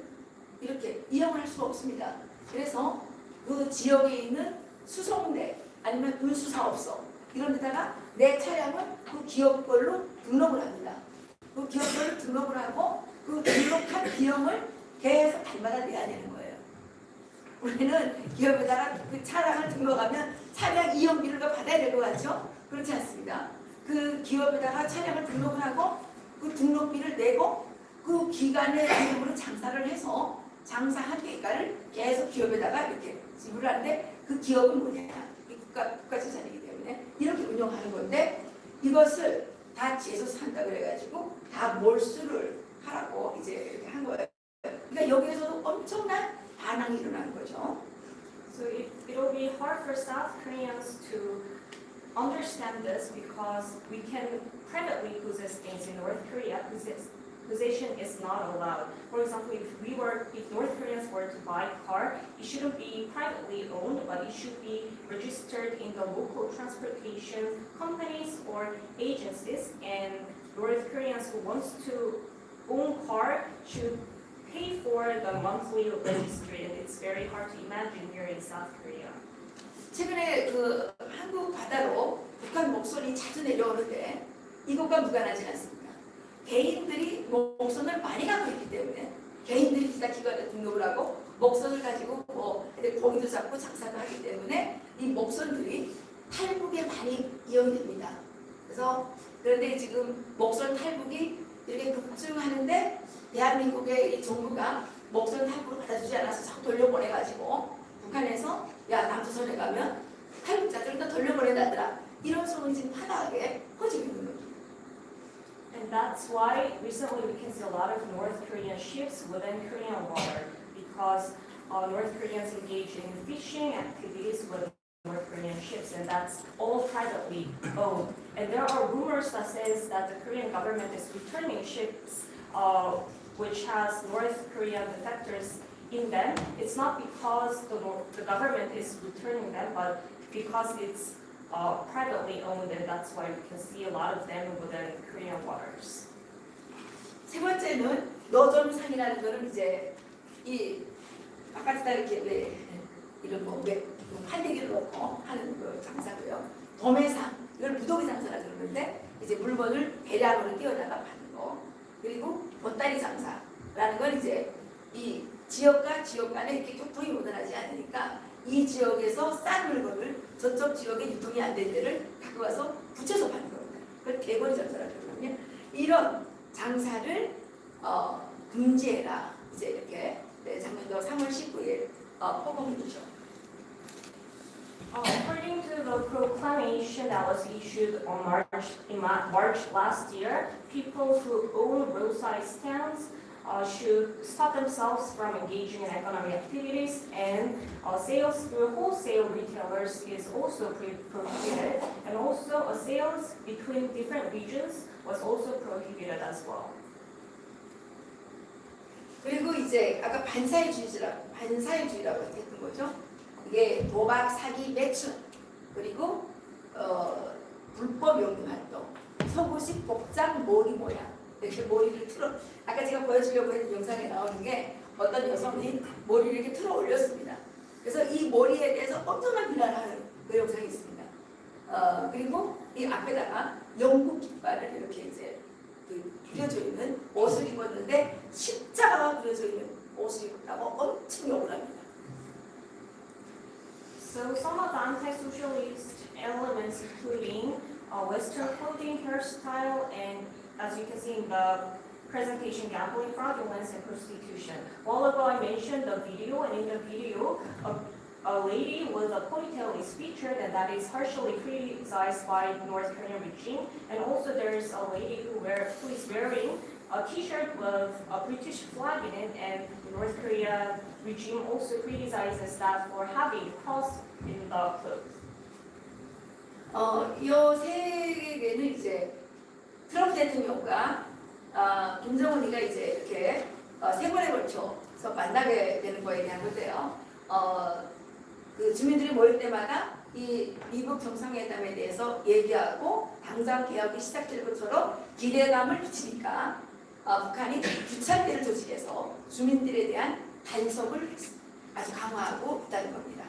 이렇게 이용할 수가 없습니다. 그래서 그 지역에 있는 수송대 아니면 운수사업소 이런 데다가 내 차량을 그 기업 걸로 등록을 합니다. 그 기업 걸로 등록을 하고 그 등록한 비용을 계속 달마다 내야 되는 거예요. 우리는 기업에다가 그 차량을 등록하면 차량 이용비를 받아야 될 것 같죠? 그렇지 않습니다. 그 기업에다가 차량을 등록을 하고 그 등록비를 내고
그 기간의 이름으로 장사를 해서 장사한 대가를 계속 기업에다가 이렇게 지불하는데 그 기업은 뭐냐? 국가 재산이기 때문에 이렇게 운영하는 건데 이것을 다 재소서 한다 그래가지고 다 몰수를 하라고 이제 이렇게 한 거예요. 그러니까 여기에서도 엄청난 반항이 일어나는 거죠.
So it'll be hard for South Koreans to understand this because we can privately possess things in North Korea. Possession is not allowed. For example, if North Koreans were to buy a car, it shouldn't be privately owned, but it should be registered in the local transportation companies or agencies. And North Koreans who wants to own car should pay for the monthly registry, and it's very hard to imagine here in South Korea.
최근에 그 한국 바다로 북한 목선이 자주 내려오는데 이것과 무관하지 않습니다. 개인들이 목선을 많이 갖고 있기 때문에 개인들이 기타 기관에 등록을 하고 목선을 가지고 뭐 고기도 잡고 장사도 하기 때문에 이 목선들이 탈북에 많이 이용됩니다. 그런데 지금 목선 탈북이 이렇게 급증하는데 대한민국의 이 정부가 목선 탈북을 받아주지 않아서 자꾸 돌려보내가지고 북한에서 야 남조선에 가면 탈북자들 또 돌려보낸다더라 이런 소문이 지금 파다하게 퍼지고 있는 겁니다.
And that's why recently we can see a lot of North Korean ships within Korean water because North Koreans engage in fishing activities with North Korean ships, and that's all privately owned. And there are rumors that says that the Korean government is returning ships which has North Korean defectors in them. It's not because the government is returning them, but because it's privately owned, and that's why we can see a lot of them within Korean waters.
세 번째는 노점상이라는 거는 이제 이 바깥에다 이렇게 왜 이런 왜 판대기를 놓고 하는 그 장사고요. 도매상 이걸 부동의 장사라 그러는데 이제 물건을 배량으로 띄워다가 파는 거. 그리고 보따리 장사라는 건 이제 이 지역과 지역 간에 이렇게 교통이 원활하지 않으니까 이 지역에서 싼 물건을 저쪽 지역에 유통이 안 된 데를 갖고 와서 붙여서 파는 겁니다. 그걸 대거리 장사라고 그러거든요. 이런 장사를 금지해라. 이제 이렇게 작년도 3월 19일 포공이죠.
According to the proclamation that was issued on March last year, people who own roadside stands should stop themselves from engaging in economic activities, and sales through wholesale retailers is also prohibited, and also sales between different regions was also prohibited as well.
그리고 이제 아까 반사회주의라고 했던 거죠. 이게 도박, 사기, 매춘, 그리고 불법 용도 활동, 서구식 복장 몰이 모양. 이렇게 머리를 틀어, 아까 제가 보여주려고 했던 영상에 나오는 게 어떤 여성이 머리를 이렇게 틀어 올렸습니다. 그래서 이 머리에 대해서 엄청난 비난을 하는 그 영상이 있습니다. 그리고 이 앞에다가 영국 깃발을 이렇게 이제 그려져 있는 옷을 입었는데 십자가가 그려져 있는 옷을 입었다고 엄청 욕을 합니다.
So some of the anti-socialist elements including Western clothing, hairstyle, and as you can see in the presentation, gambling, fraudulence, and prostitution. While ago I mentioned the video, and in the video, a lady with a ponytail is featured, and that is harshly criticized by the North Korean regime. And also there's a lady who is wearing a t-shirt with a British flag in it, and the North Korea regime also criticizes that for having a cross in the clothes.
이 세 개는 이제 트럼프 대통령과 김정은이가 이제 이렇게 세 번에 걸쳐서 만나게 되는 거에 대한 건데요. 그 주민들이 모일 때마다 이 미국 정상회담에 대해서 얘기하고 당장 개혁이 시작될 것처럼 기대감을 비치니까 북한이 규찰대를 조직해서 주민들에 대한 단속을 아주 강화하고 있다는 겁니다.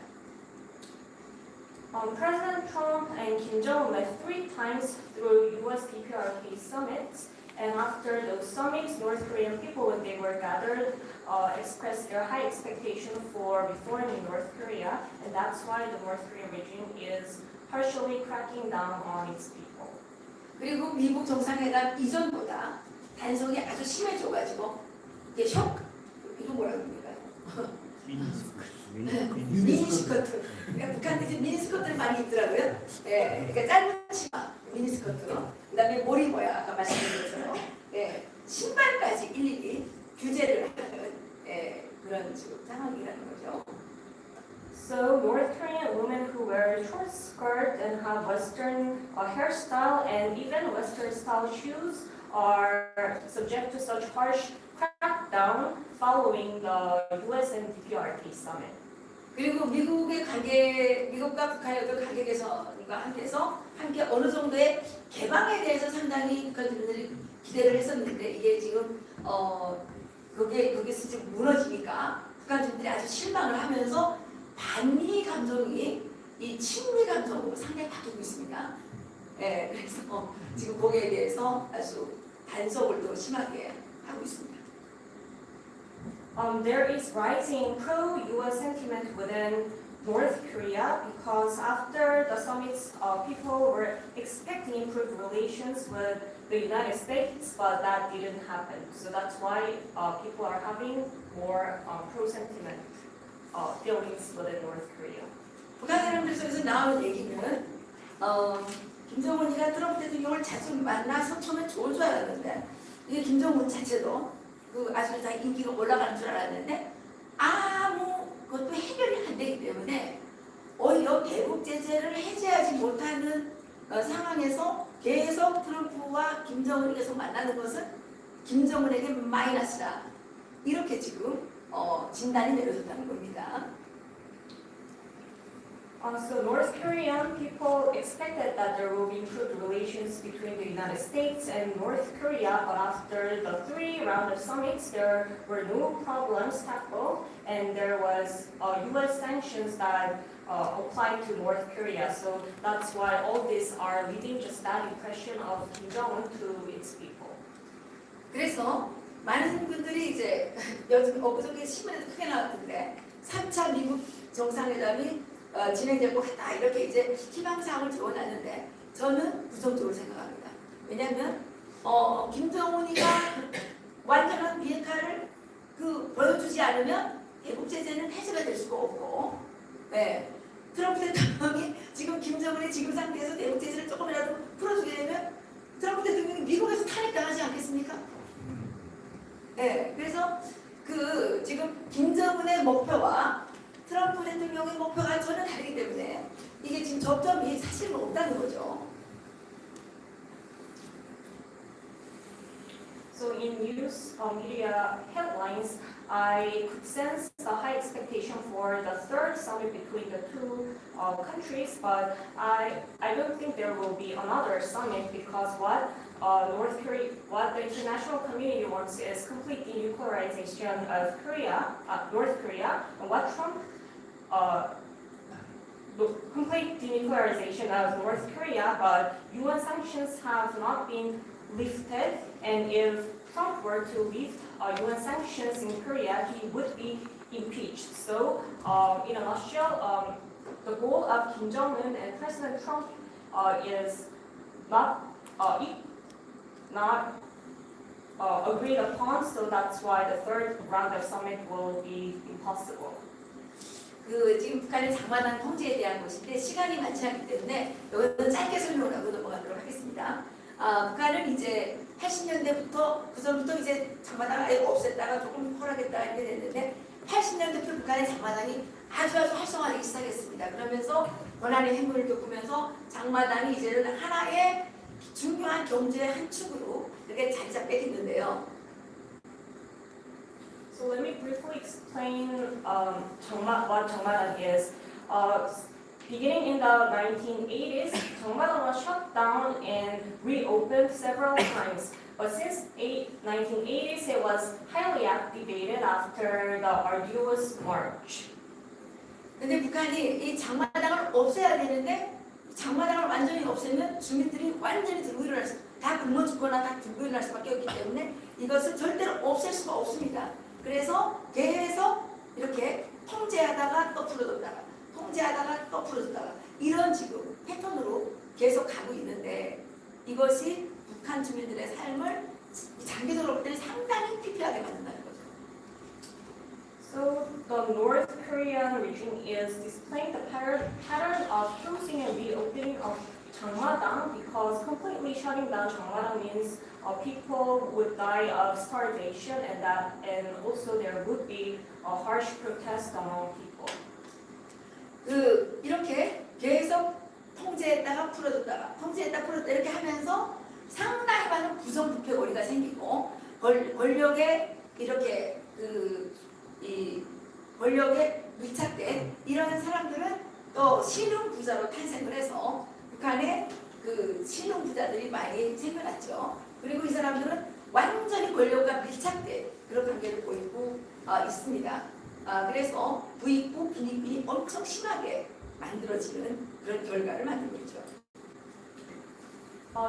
President Trump and Kim Jong-un met 3 times through U.S. DPRK summits, and after those summits, North Korean people, when they were gathered, expressed their high expectation for reform in North Korea, and that's why the North Korean regime is partially cracking down on its people.
그리고 미국 정상회담 이전보다 단속이 아주 심해져가지고 이게 이거 뭐라 그럽니까? 미니스커트. 그러니까 북한들이 미니스커트를 많이 입더라고요. 예, 그러니까 짧은 치마, 미니스커트. 그다음에 머리 모양 아까 말씀드린 것처럼 예, 신발까지 일일이 규제를 하는 예, 그런 지금 상황이라는 거죠.
So North Korean women who wear short skirt and have Western hairstyle and even Western style shoes are subject to such harsh crackdown following the US and DPRK summit.
그리고 미국과 북한의 어떤 관계 개선과 함께 어느 정도의 개방에 대해서 상당히 북한 주민들이 기대를 했었는데 이게 지금 거기서 지금 무너지니까 북한 주민들이 아주 실망을 하면서 반미 감정이 이 친미 감정으로 상당히 바뀌고 있습니다. 예, 그래서 지금 거기에 대해서 아주 단속을 더 심하게 하고 있습니다.
There is rising pro-US sentiment within North Korea because after the summits, people were expecting improved relations with the United States, but that didn't happen. So that's why people are having more pro-sentiment feelings within North Korea.
북한 사람들 속에서 나오는 얘기는 김정은이가 트럼프 대통령을 자주 만나서 처음에 좋을 줄 알았는데 이게 김정은 자체도 아주 다 인기가 올라가는 줄 알았는데 그것도 해결이 안 되기 때문에 오히려 대북 제재를 해제하지 못하는 상황에서 계속 트럼프와 김정은이 계속 만나는 것은 김정은에게 마이너스다. 이렇게 지금 진단이 내려졌다는 겁니다.
So North Korean people expected that there will be improved relations between the United States and North Korea, but after the 3 rounds of summits, there were no problems tackled, and there was U.S. sanctions that applied to North Korea. So that's why all these are leaving just that impression of Kim Jong-un to its people.
그래서 많은 분들이 이제 요즘 엊그저께 신문에도 크게 나왔던데 3차 미국 정상회담이 진행되고 다 이렇게 이제 희망사항을 지원하는데 저는 부정적으로 생각합니다. 왜냐하면 김정은이가 완전한 비핵화를 보여주지 않으면 대북 제재는 해제가 될 수가 없고, 네. 트럼프 대통령이 지금 김정은이 지금 상태에서 대북 제재를 조금이라도 풀어주게 되면 트럼프 대통령이 미국에서 탄핵당하지 않겠습니까? 네. 그래서 지금 김정은의 목표와 트럼프 대통령의 목표가 전혀 다르기 때문에 이게 지금 접점이 사실은 없다는 거죠.
So in news media headlines, I could sense the high expectation for the third summit between the two countries, but I don't think there will be another summit because what the international community wants is complete denuclearization of North Korea, and what Trump the complete denuclearization of North Korea, but UN sanctions have not been lifted, and if Trump were to lift UN sanctions in Korea, he would be impeached. So, in a nutshell, the goal of Kim Jong-un and President Trump is not agreed upon, so that's why the third round of summit will be impossible.
지금 북한의 장마당 통제에 대한 것인데 시간이 많지 않기 때문에 이거는 짧게 설명을 하고 넘어가도록 하겠습니다. 북한은 이제 80년대부터 그전부터 이제 장마당을 아예 없앴다가 조금 헐하겠다 이렇게 됐는데 80년대부터 북한의 장마당이 아주 활성화되기 시작했습니다. 그러면서 고난의 행군을 겪으면서 장마당이 이제는 하나의 중요한 경제의 한 축으로 이렇게 자리 잡게 됐는데요.
So let me briefly explain what 정마당 is. Beginning in the 1980s, 정마당 was shut down and reopened several times. But since 1980s, it was highly activated after the arduous march.
근데 북한이 이 장마당을 없애야 되는데 장마당을 완전히 없애면 주민들이 완전히 들고 일어날 다 굶어 죽거나 다 들고 일어날 수밖에 없기 때문에 이것을 절대로 없앨 수가 없습니다. 그래서 계속 이렇게 통제하다가 또 풀어줬다가 통제하다가 또 풀어줬다가 이런 지금 패턴으로 계속 가고 있는데 이것이 북한 주민들의 삶을 장기적으로 볼 때는 상당히 피폐하게 만든다는 거죠.
So the North Korean regime is displaying the pattern of closing and reopening of Changmadang because completely shutting down Changmadang means people would die of starvation and also there would be a harsh protest among people.
이렇게 계속 통제했다가 풀어줬다가 통제했다 풀어줬다 이렇게 하면서 상당히 많은 부정부패 고리가 생기고 권력에 이렇게 이 권력에 밀착된 이런 사람들은 또 신흥 부자로 탄생을 해서 북한에 신흥 부자들이 많이 생겨났죠. 그리고 이 사람들은 완전히 권력과 밀착된 그런 관계를 보이고 있습니다. 그래서 부익부 빈익빈이 엄청 심하게 만들어지는 그런 결과를 만들고 있죠.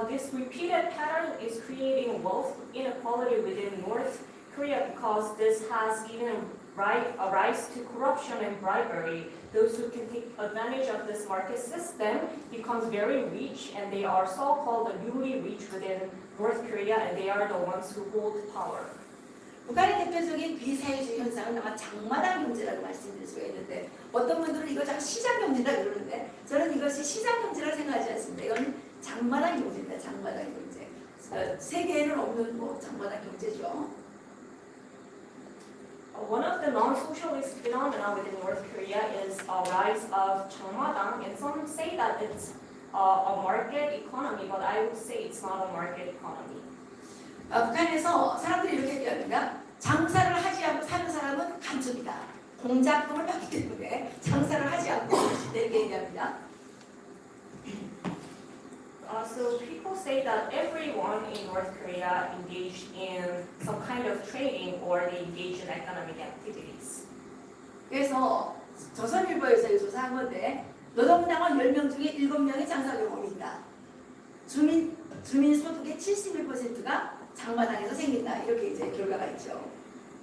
This repeated pattern is creating wealth inequality within North Korea because this has given a rise to corruption and bribery. Those who can take advantage of this market system becomes very rich, and they are so-called the newly rich within North Korea, and they are the ones who hold power.
북한의 대표적인 비사회주의 현상은 아마 장마당 경제라고 말씀드릴 수가 있는데 어떤 분들은 이거 자꾸 시장 경제라고 그러는데 저는 이것이 시장 경제라고 생각하지 않습니다. 이건 장마당 경제입니다. 장마당 경제. 세계에는 없는 장마당 경제죠.
One of the non-socialist phenomena within North Korea is a rise of Changmadang, and some say that it's a market economy, but I would say it's not a market economy.
북한에서 사람들이 이렇게 얘기합니다. 장사를 하지 않고 사는 사람은 간첩이다. 공작금을 받기 때문에 장사를 하지 않고 이렇게 얘기합니다.
So people say that everyone in North Korea engaged in some kind of trading or they engage in economic activities.
그래서 조선일보에서 조사한 건데 노동당원 10명 중에 7명이 장사 경험이 있다. 주민 소득의 71%가 장마당에서 생긴다. 이렇게 이제 결과가 있죠.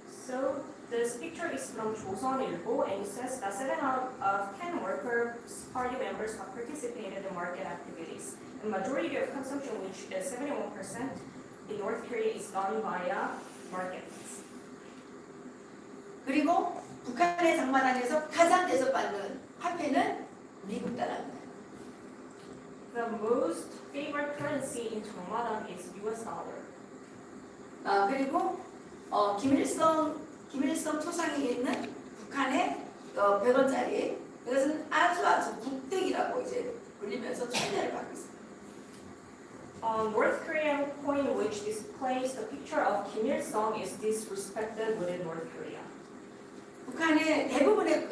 So this picture is from 조선일보 and it says that 7 out of 10 Workers' Party members have participated in market activities. The majority of consumption, which is 71% in North Korea, is done via markets.
그리고 북한의 장마당에서 가장 대접받는 화폐는 미국 달러입니다.
The most favored currency in Changmadang is US dollar.
그리고 김일성 초상에 있는 북한의 100원짜리 이것은 아주 국대기라고 이제 불리면서 천대를 받고 있습니다.
North Korean coin which displays the picture of Kim Il-sung is disrespected within North Korea.
북한의 대부분의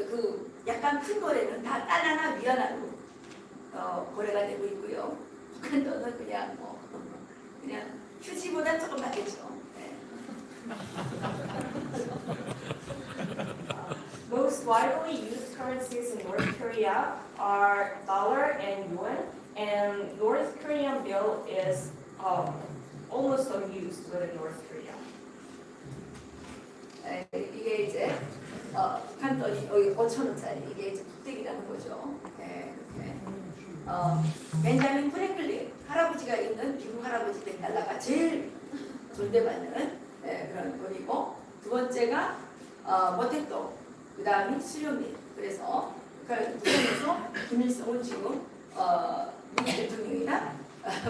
약간 큰 거래는 다 달러나 위안화로 거래가 되고 있고요. 북한 돈은 그냥 휴지보다 조금 낫겠죠. 네.
Most widely used currencies in North Korea are dollar and yuan, and North Korean bill is almost unused within North Korea.
이게 이제 북한 돈이 5,000원짜리 이게 이제 국대기라는 거죠. 네, 이렇게. 벤자민 프랭클린 할아버지가 있는 미국 할아버지 100달러가 제일 존대받는 그런 돈이고 두 번째가 모택동 그 다음이 수료민. 그래서 북한에서 김일성은 지금 미국 대통령이나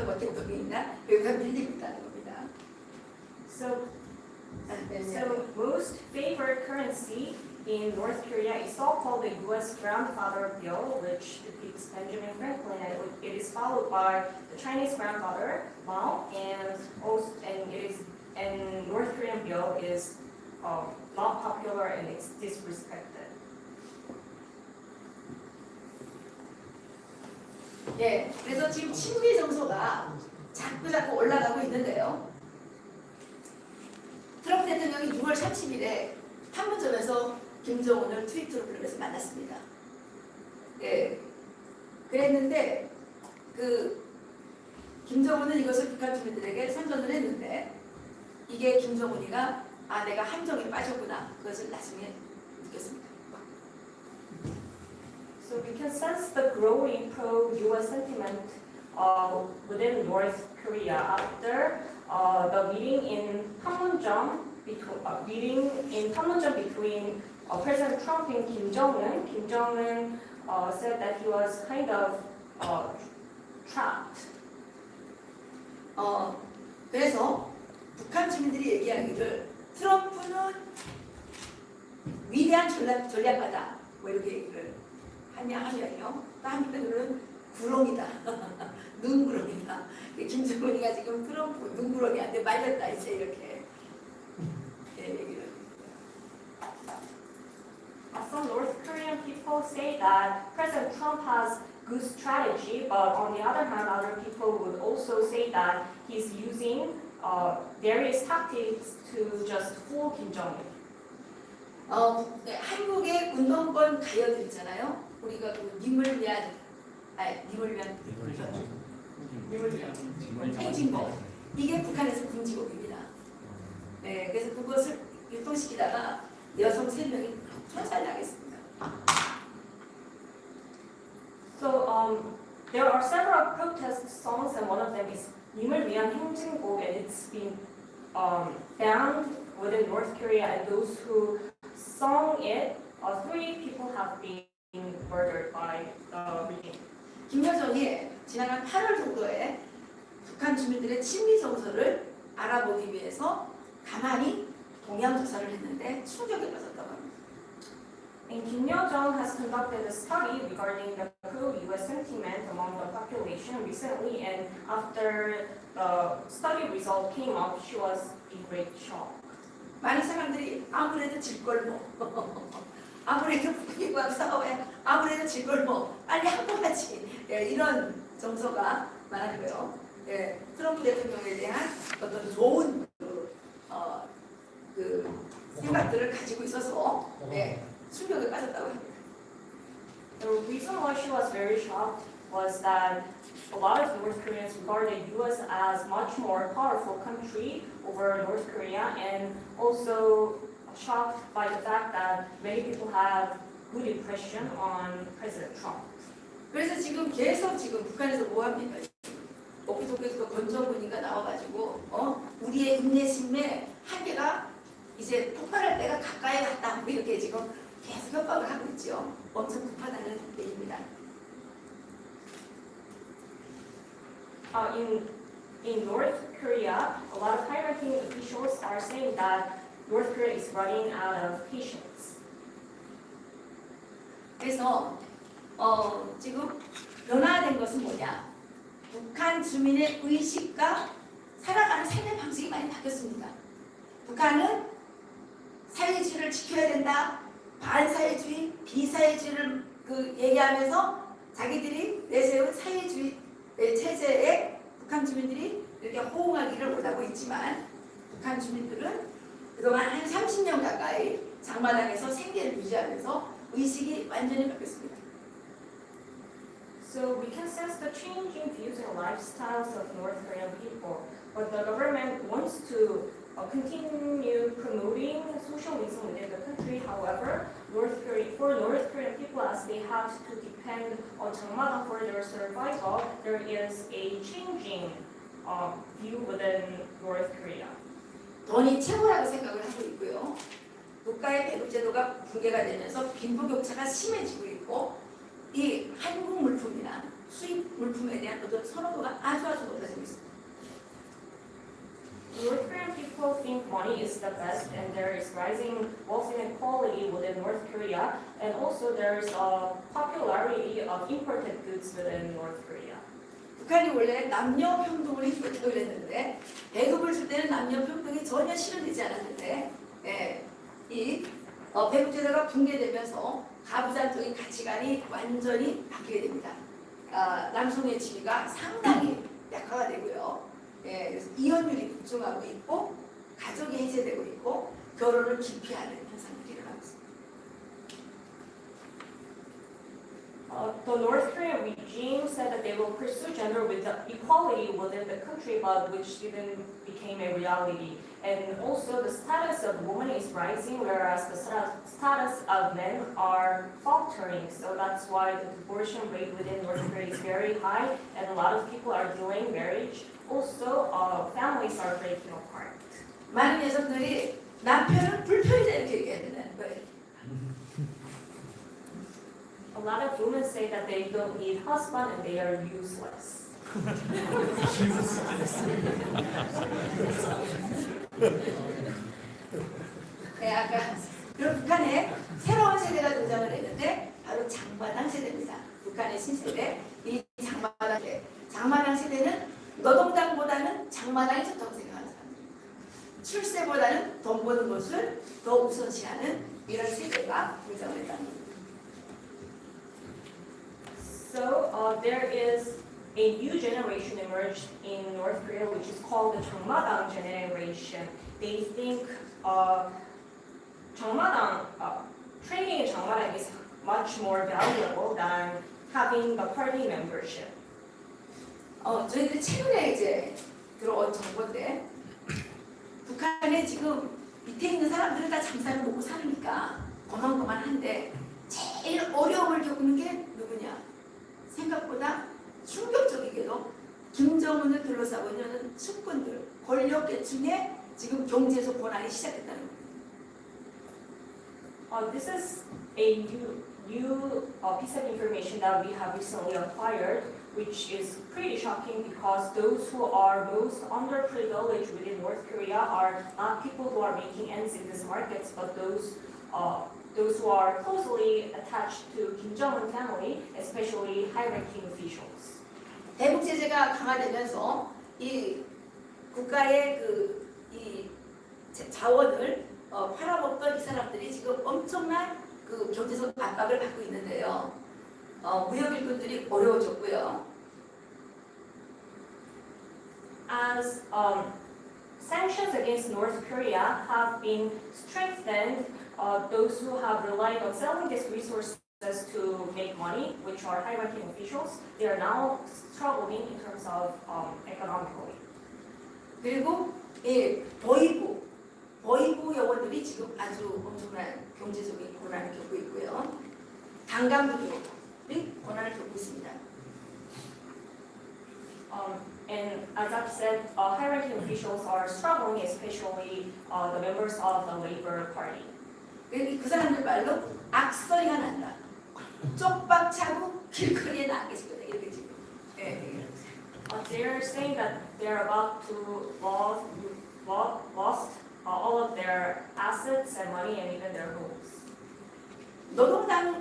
모택동이나 여기가 밀리고 있다는 겁니다.
So most favored currency in North Korea is so-called the U.S. grandfather bill, which depicts Benjamin Franklin, and it is followed by the Chinese grandfather Mao, and North Korean bill is not popular and it's disrespected.
예, 그래서 지금 친미 정서가 자꾸 올라가고 있는데요. 트럼프 대통령이 6월 30일에 판문점에서 김정은을 트위터로 불러서 만났습니다. 예, 그랬는데 김정은은 이것을 북한 주민들에게 선전을 했는데 이게 김정은이가 내가 함정에 빠졌구나 그것을 나중에 느꼈습니다.
So we can sense the growing pro-U.S. sentiment within North Korea after the meeting in Panmunjom between President Trump and Kim Jong-un. Kim Jong-un said that he was kind of trapped.
그래서 북한 주민들이 얘기하기를 트럼프는 위대한 전략가다 뭐 이렇게 얘기를 하면요. 또 한편으로는 구렁이다. 눈구렁이다. 김정은이가 지금 트럼프 눈구렁이한테 말렸다 이제 이렇게 얘기를.
Some North Korean people say that President Trump has good strategy, but on the other hand, other people would also say that he's using various tactics to just fool Kim Jong-un.
한국의 운동권 가요들 있잖아요. 우리가 그 님을 위한 행진곡. 이게 북한에서 금지곡입니다. 네, 그래서 그것을 유통시키다가 여성 3명이 총살당했습니다.
So there are several protest songs, and one of them is 님을 위한 행진곡, and it's been banned within North Korea, and those who sung it, 3 people have been murdered by the regime.
김여정이 지난 8월 정도에 북한 주민들의 친미 정서를 알아보기 위해서 가만히 동향 조사를 했는데 충격에 빠졌다고 합니다.
And Kim Yo-jong has conducted a study regarding the pro-U.S. sentiment among the population recently, and after the study result came out, she was in great shock.
많은 사람들이 아무래도 질걸뭐 아무래도 북한과 싸워야 아무래도 질걸뭐 빨리 항복하지 이런 정서가 많았고요. 트럼프 대통령에 대한 어떤 좋은 생각들을 가지고 있어서 충격에 빠졌다고 합니다.
The reason why she was very shocked was that a lot of North Koreans regarded U.S. as much more powerful country over North Korea, and also shocked by the fact that many people have good impression on President Trump.
그래서 지금 계속 북한에서 뭐 합니까? 엊그저께도 권정훈이가 나와가지고 우리의 인내심의 한계가 이제 폭발할 때가 가까이 갔다 뭐 이렇게 지금 계속 협박을 하고 있죠. 엄청 급하다는 얘기입니다.
In North Korea, a lot of high-ranking officials are saying that North Korea is running out of patience.
그래서 지금 변화된 것은 뭐냐? 북한 주민의 의식과 살아가는 삶의 방식이 많이 바뀌었습니다. 북한은 사회주의를 지켜야 된다. 반사회주의, 비사회주의를 얘기하면서 자기들이 내세운 사회주의 체제에 북한 주민들이 이렇게 호응하기를 원하고 있지만 북한 주민들은 그동안 한 30년 가까이 장마당에서 생계를 유지하면서 의식이 완전히 바뀌었습니다.
So we can sense the changing views and lifestyles of North Korean people, but the government wants to continue promoting socialism within the country. However, for North Korean people, as they have to depend on 장마당 for their survival, there is a changing view within North Korea.
돈이 최고라고 생각을 하고 있고요. 국가의 배급제도가 붕괴가 되면서 빈부격차가 심해지고 있고 이 한국 물품이나 수입 물품에 대한 어떤 선호도가 아주 높아지고 있습니다.
North Korean people think money is the best, and there is rising wealth inequality within North Korea, and also there is a popularity of imported goods within North Korea.
북한이 원래 남녀 평등을 해주겠다고 그랬는데 배급을 줄 때는 남녀 평등이 전혀 실현되지 않았는데 이 배급제도가 붕괴되면서 가부장적인 가치관이 완전히 바뀌게 됩니다. 남성의 지위가 상당히 약화가 되고요. 그래서 이혼율이 급증하고 있고 가족이 해체되고 있고 결혼을 기피하는 현상들이 일어나고 있습니다.
The North Korean regime said that they they will pursue gender with the equality within the country, but which didn't became a reality. And also the status of women is rising, whereas the status of men are faltering. So that's why the abortion rate within North Korea is very high, and a lot of people are delaying marriage. Also, families are breaking apart.
많은 여성들이 남편은 불편이다 이렇게 얘기하는 거예요.
A lot of women say that they don't need husband and they are useless.
네, 아까 그럼 북한에 새로운 세대가 등장을 했는데 바로 장마당 세대입니다. 북한의 신세대, 이 장마당 세대. 장마당 세대는 노동당보다는 장마당이 좋다고 생각하는 사람들. 출세보다는 돈 버는 것을 더 우선시하는 이런 세대가 등장을 했다는 겁니다.
So there is a new generation emerged in North Korea, which is called the 장마당 generation. They think training in 장마당 is much more valuable than having the party membership.
저희들이 최근에 이제 들어온 정보인데 북한에 지금 밑에 있는 사람들은 다 장사를 먹고 사니까 고만고만한데 제일 어려움을 겪는 게 누구냐? 생각보다 충격적이게도 김정은을 둘러싸고 있는 측근들, 권력계층의 지금 경제적 고난이 시작됐다는 겁니다.
This is a new piece of information that we have recently acquired, which is pretty shocking because those who are most underprivileged within North Korea are not people who are making ends in these markets, but those who are closely attached to Kim Jong-un family, especially high-ranking officials.
대북 제재가 강화되면서 이 국가의 이 자원을 팔아먹던 이 사람들이 지금 엄청난 그 경제적 압박을 받고 있는데요. 무역 일꾼들이 어려워졌고요.
As sanctions against North Korea have been strengthened, those who have relied on selling these resources to make money, which are high-ranking officials, they are now struggling in terms of economically.
그리고 보이부 요원들이 지금 아주 엄청난 경제적인 고난을 겪고 있고요. 당간부들이 고난을 겪고 있습니다.
And as I've said, high-ranking officials are struggling, especially the members of the Labor Party.
그 사람들 말로 악소리가 난다. 쪽박 차고 길거리에 나가 계실 거다. 이렇게 지금.
They're saying that they're about to lost all of their assets and money and even their homes.
노동당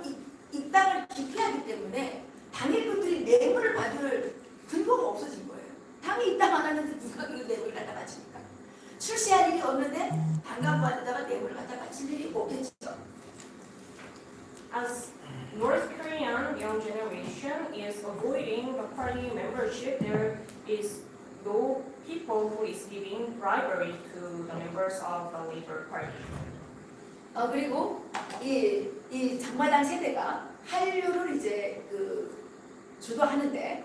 입당을 기피하기 때문에 당일꾼들이 뇌물을 받을 근거가 없어진 거예요. 당이 입당 안 하는데 누가 그 뇌물을 갖다 바칩니까? 출세할 일이 없는데 당간부한테다가 뇌물을 갖다 바칠 일이 없겠죠.
As North Korean young generation is avoiding the party membership, there is no people who is giving bribery to the members of the Labor Party.
그리고 이 장마당 세대가 한류를 이제 주도하는데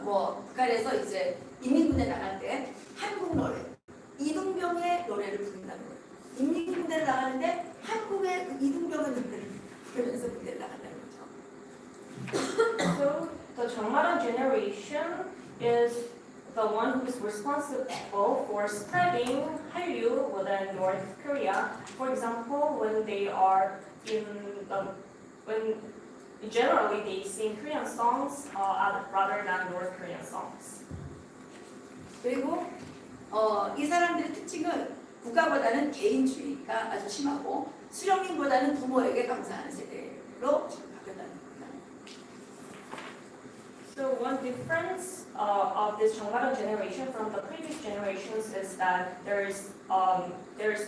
뭐 북한에서 이제 인민군대 나갈 때 한국 노래 이등병의 노래를 부른다는 거예요. 인민군대를 나가는데 한국의 그 이등병의 노래를 부르면서 군대를 나간다는 거죠.
So the Changmaran generation is the one who is responsible for spreading Hallyu within North Korea. For example, when they are when generally they sing Korean songs rather than North Korean songs.
그리고 이 사람들의 특징은 국가보다는 개인주의가 아주 심하고 수령님보다는 부모에게 감사하는 세대로 바뀌었다는 겁니다.
So one difference of this Changmaran generation from the previous generations is that there's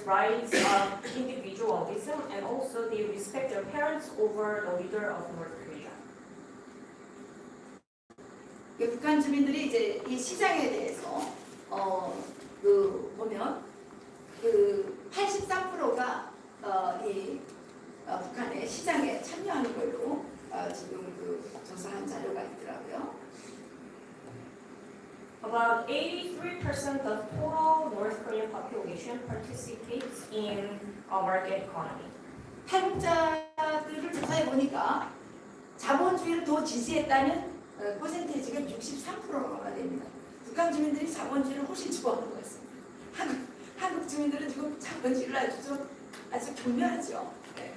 rise of individualism and also they respect their parents over the leader of North Korea.
북한 주민들이 이제 이 시장에 대해서 보면 83%가 북한의 시장에 참여하는 걸로 지금 조사한 자료가 있더라고요.
About 83% of total North Korean population participates in a market economy.
탈북자들을 조사해 보니까 자본주의를 더 지지했다는 퍼센테이지가 63%가 됩니다. 북한 주민들이 자본주의를 훨씬 좋아하는 것 같습니다. 한국 주민들은 지금 자본주의를 아주 경멸하죠. 네.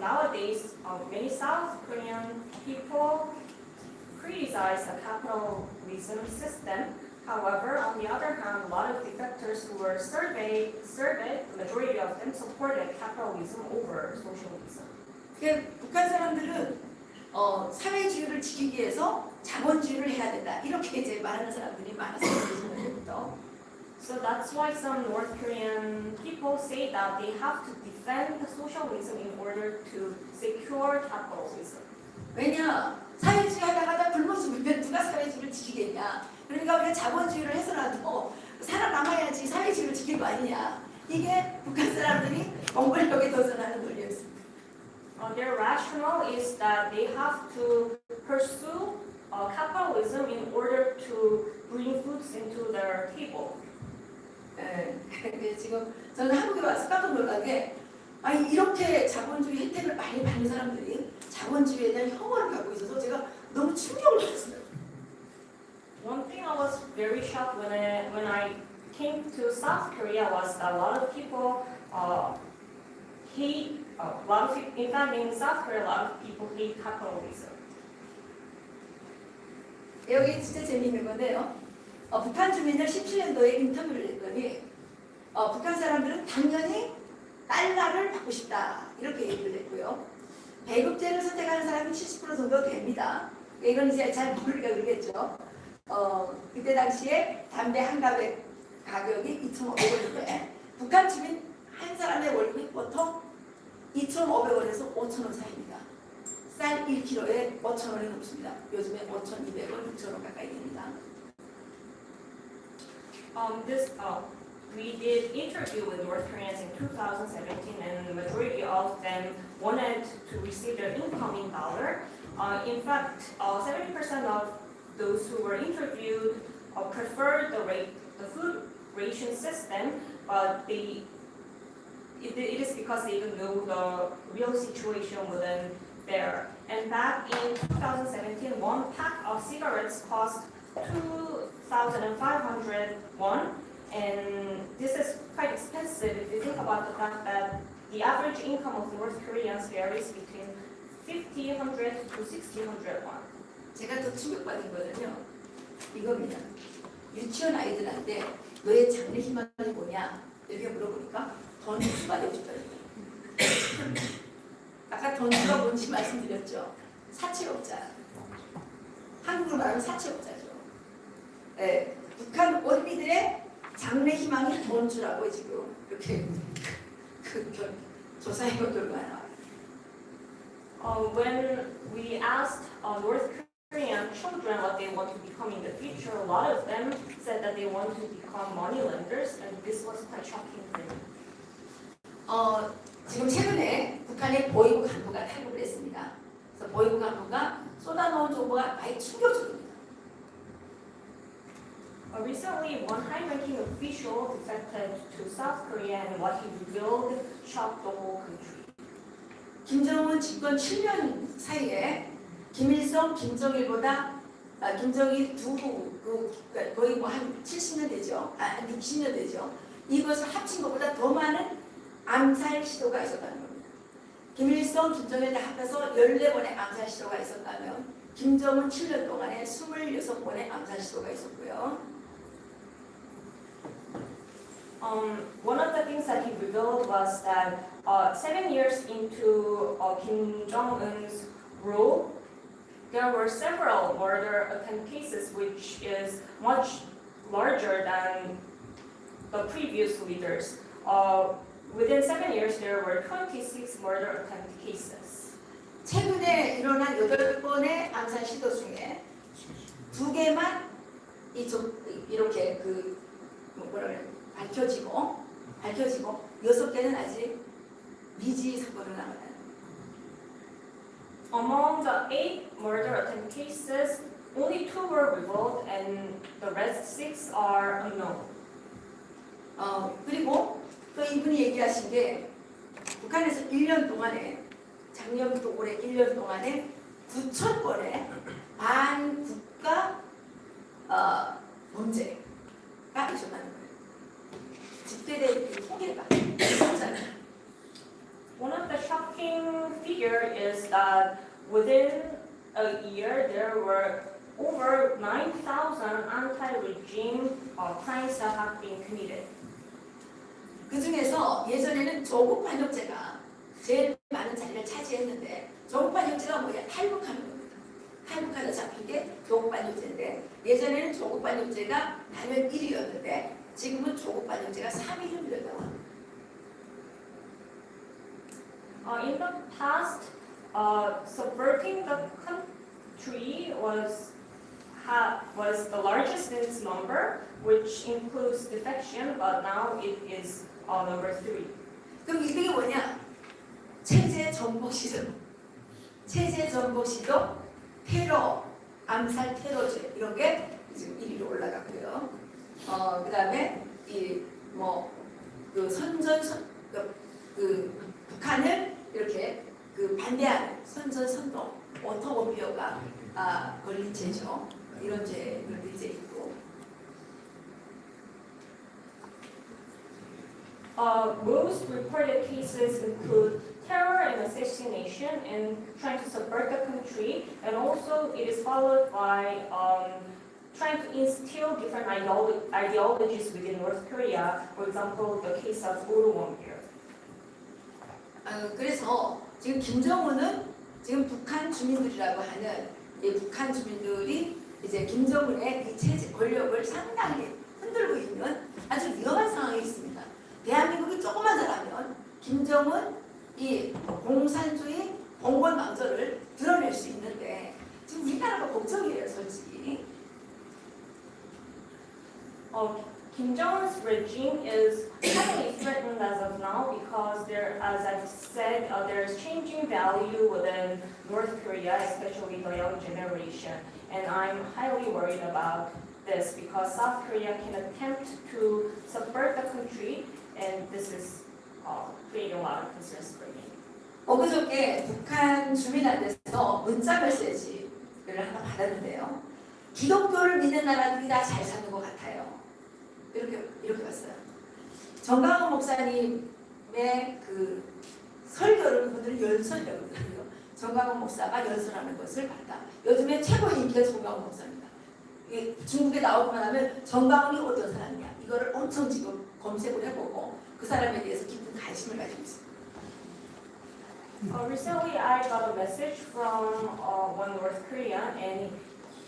Nowadays, many South Korean people criticize the capitalism system. However, on the other hand, a lot of defectors who were surveyed, the majority of them supported capitalism over socialism.
북한 사람들은 사회주의를 지키기 위해서 자본주의를 해야 된다. 이렇게 이제 말하는 사람들이 많았어요.
So that's why some North Korean people say that they have to defend socialism in order to secure capitalism.
왜냐? 사회주의 하다가 굶어 죽으면 누가 사회주의를 지키겠냐? 그러니까 우리가 자본주의를 해서라도 살아남아야지 사회주의를 지킬 거 아니냐? 이게 북한 사람들이 몽골력에 도전하는 논리였습니다.
Their rationale is that they have to pursue capitalism in order to bring foods into their table.
근데 지금 저는 한국에 와서 깜짝 놀란 게 아니 이렇게 자본주의 혜택을 많이 받는 사람들이 자본주의에 대한 혐오를 갖고 있어서 제가 너무 충격을 받았어요.
One thing I was very shocked when I came to South Korea was that a lot of people hate. In fact, in South Korea, a lot of people hate capitalism.
여기 진짜 재미있는 건데요. 북한 주민들 17년도에 인터뷰를 했더니 북한 사람들은 당연히 달러를 받고 싶다 이렇게 얘기를 했고요. 배급제를 선택하는 사람이 70% 정도 됩니다. 이건 이제 잘 모르니까 그러겠죠. 그때 당시에 담배 한 갑의 가격이 2,500원인데 북한 주민 한 사람의 월급이 보통 2,500원에서 5,000원 사이입니다. 쌀 1kg에 5,000원이 넘습니다. 요즘에 5,200원, 6,000원 가까이 됩니다.
We did interview with North Koreans in 2017, and the majority of them wanted to receive their income in dollar. In fact, 70% of those who were interviewed preferred the food ration system, but it is because they didn't know the real situation within there. And back in 2017, one pack of cigarettes cost 2,500 won, and this is quite expensive if you think about the fact that the average income of North Koreans varies between 1,500 to 1,600 won.
제가 더 충격받은 거는요, 이겁니다. 유치원 아이들한테 너의 장래 희망이 뭐냐 이렇게 물어보니까 던수가 되고 싶다는 거예요. 아까 던수가 뭔지 말씀드렸죠. 사채업자. 한국으로 말하면 사채업자죠. 네, 북한 어린이들의 장래 희망이 던수라고 지금 이렇게 조사해 본 결과가 나와요.
When we asked North Korean children what they want to become in the future, a lot of them said that they want to become money lenders, and this was quite shocking for me.
지금 최근에 북한의 보위부 간부가 탈북을 했습니다. 그래서 보위부 간부가 쏟아놓은 정보가 많이 충격적입니다.
Recently, one high-ranking official defected to South Korea, and what he revealed shocked the whole country.
김정은 집권 7년 사이에 김일성, 김정일보다 김정일 거의 뭐 한 70년 되죠. 한 60년 되죠. 이것을 합친 것보다 더 많은 암살 시도가 있었다는 겁니다. 김일성, 김정일 다 합해서 14번의 암살 시도가 있었다면 김정은 7년 동안에 26번의 암살 시도가 있었고요.
One of the things that he revealed was that 7 years into Kim Jong-un's rule, there were several murder attempt cases, which is much larger than the previous leaders. Within 7 years, there were 26 murder attempt cases.
최근에 일어난 8번의 암살 시도 중에 2개만 이렇게 밝혀지고 6개는 아직 미지 사건으로 남아요.
among the 8 murder attempt cases, only 2 were revealed and the rest 6 are unknown.
그리고 또 이분이 얘기하신 게 북한에서 1년 동안에 작년부터 올해 1년 동안에 9,000건의 반국가 범죄가 일어나는 거예요. 집계된 그 통계가 있잖아요.
One of the shocking figure is that within a year there were over 9,000 anti-regime crimes that have been committed.
그 중에서 예전에는 조국 반역죄가 제일 많은 자리를 차지했는데 조국 반역죄가 뭐야? 탈북하는 겁니다. 탈북하다 잡힌 게 조국 반역죄인데 예전에는 조국 반역죄가 단연 1위였는데 지금은 조국 반역죄가 3위를 밀어나와.
In the past, subverting the country was the largest in its number, which includes defection, but now it is number 3.
그럼 이게 뭐냐? 체제 전복 시도, 체제 전복 시도, 테러, 암살 테러죄 이런 게 지금 1위로 올라갔고요. 그다음에 그 북한을 이렇게 그 반대하는 선전선동, 오토고피어가 걸린 죄죠. 이런 죄들도 이제 있고.
Most reported cases include terror and assassination and trying to subvert the country, and also it is followed by trying to instill different ideologies within North Korea. For example, the case of Uru-won-gil.
그래서 지금 김정은은 지금 북한 주민들이라고 하는 이 북한 주민들이 이제 김정은의 이 체제 권력을 상당히 흔들고 있는 아주 위험한 상황에 있습니다. 대한민국이 조금만 잘하면 김정은 이 공산주의 봉건망조를 드러낼 수 있는데 지금 우리나라가 걱정이에요, 솔직히.
Kim Jong-un's regime is heavily threatened as of now because as I've said, there's changing value within North Korea, especially the young generation. And I'm highly worried about this because South Korea can attempt to subvert the country, and this is creating a lot of concerns for me.
엊그저께 북한 주민한테서 문자 메시지를 하나 받았는데요. 기독교를 믿는 나라들이 다 잘 사는 것 같아요. 이렇게 봤어요. 정강훈 목사님의 그 설교를 그분들은 연설이라고 그러거든요. 정강훈 목사가 연설하는 것을 봤다. 요즘에 최고의 인기가 정강훈 목사입니다. 중국에 나오기만 하면 정강훈이 어떤 사람이냐 이거를 엄청 지금 검색을 해보고 그 사람에 대해서 깊은 관심을 가지고 있습니다.
Recently, I got a message from one North Korean, and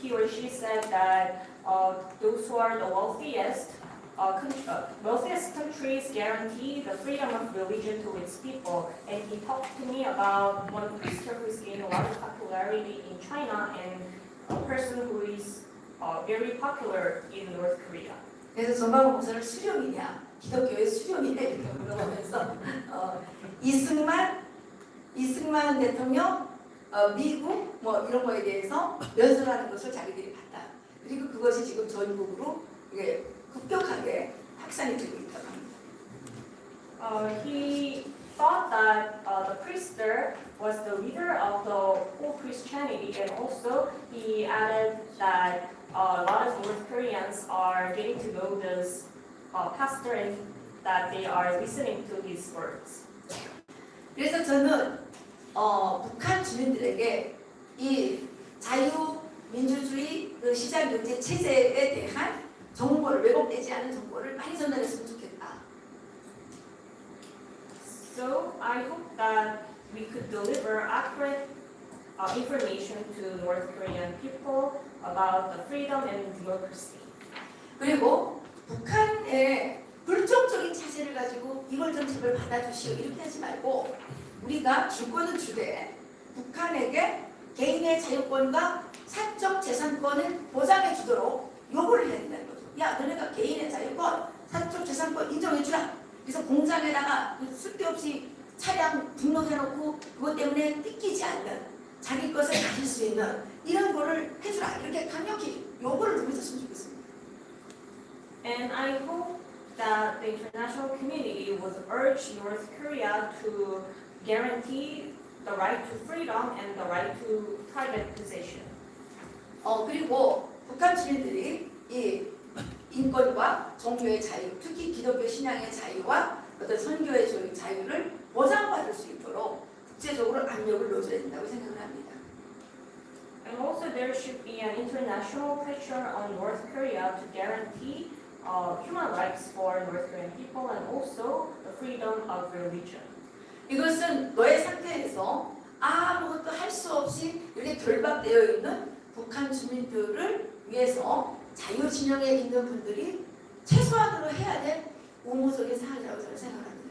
he or she said that those who are the wealthiest countries guarantee the freedom of religion to its people. And he talked to me about one priester who is gaining a lot of popularity in China and a person who is very popular in North Korea.
그래서 정강훈 목사를 수령이냐, 기독교의 수령이냐 이렇게 물어보면서 이승만 대통령, 미국 뭐 이런 거에 대해서 연설하는 것을 자기들이 봤다. 그리고 그것이 지금 전국으로 이게 급격하게 확산이 되고 있다고 합니다.
He thought that the priester was the leader of the whole Christianity, and also he added that a lot of North Koreans are getting to know this pastor and that they are listening to his words.
그래서 저는 북한 주민들에게 이 자유민주주의 그 시장경제 체제에 대한 정보를 왜곡되지 않은 정보를 많이 전달했으면 좋겠다.
So I hope that we could deliver accurate information to North Korean people about the freedom and democracy.
그리고 북한의 불정적인 체제를 가지고 이걸 좀 제발 받아주시오 이렇게 하지 말고 우리가 주권은 주되 북한에게 개인의 자유권과 사적 재산권을 보장해 주도록 요구를 해야 된다는 거죠. 야, 너네가 개인의 자유권, 사적 재산권 인정해 주라. 그래서 공장에다가 쓸데없이 차량 등록해놓고 그것 때문에 뜯기지 않는 자기 것을 가질 수 있는 이런 거를 해주라. 이렇게 강력히 요구를 좀 해줬으면 좋겠습니다.
And I hope that the international community would urge North Korea to guarantee the right to freedom and the right to private possession.
그리고 북한 주민들이 이 인권과 종교의 자유, 특히 기독교 신앙의 자유와 어떤 선교의 자유를 보장받을 수 있도록 국제적으로 압력을 넣어줘야 된다고 생각을 합니다.
And also there should be an international pressure on North Korea to guarantee human rights for North Korean people and also the freedom of religion.
이것은 너의 상태에서 아무것도 할 수 없이 이렇게 결박되어 있는 북한 주민들을 위해서 자유진영에 있는 분들이 최소한으로 해야 될 의무적인 사항이라고 저는 생각합니다.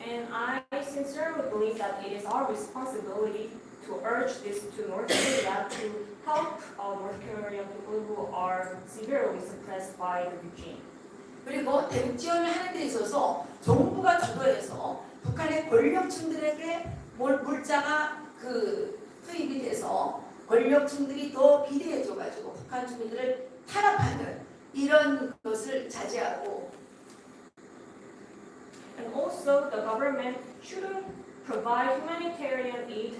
And I sincerely believe that it is our responsibility to urge this to North Korea to help North Korean people who are severely suppressed by the regime.
그리고 대북 지원을 하는 데 있어서 정부가 주도해서 북한의 권력층들에게 물자가 투입이 돼서 권력층들이 더 비대해져가지고 북한 주민들을 탄압하는 이런 것을 자제하고
And also the government shouldn't provide humanitarian aid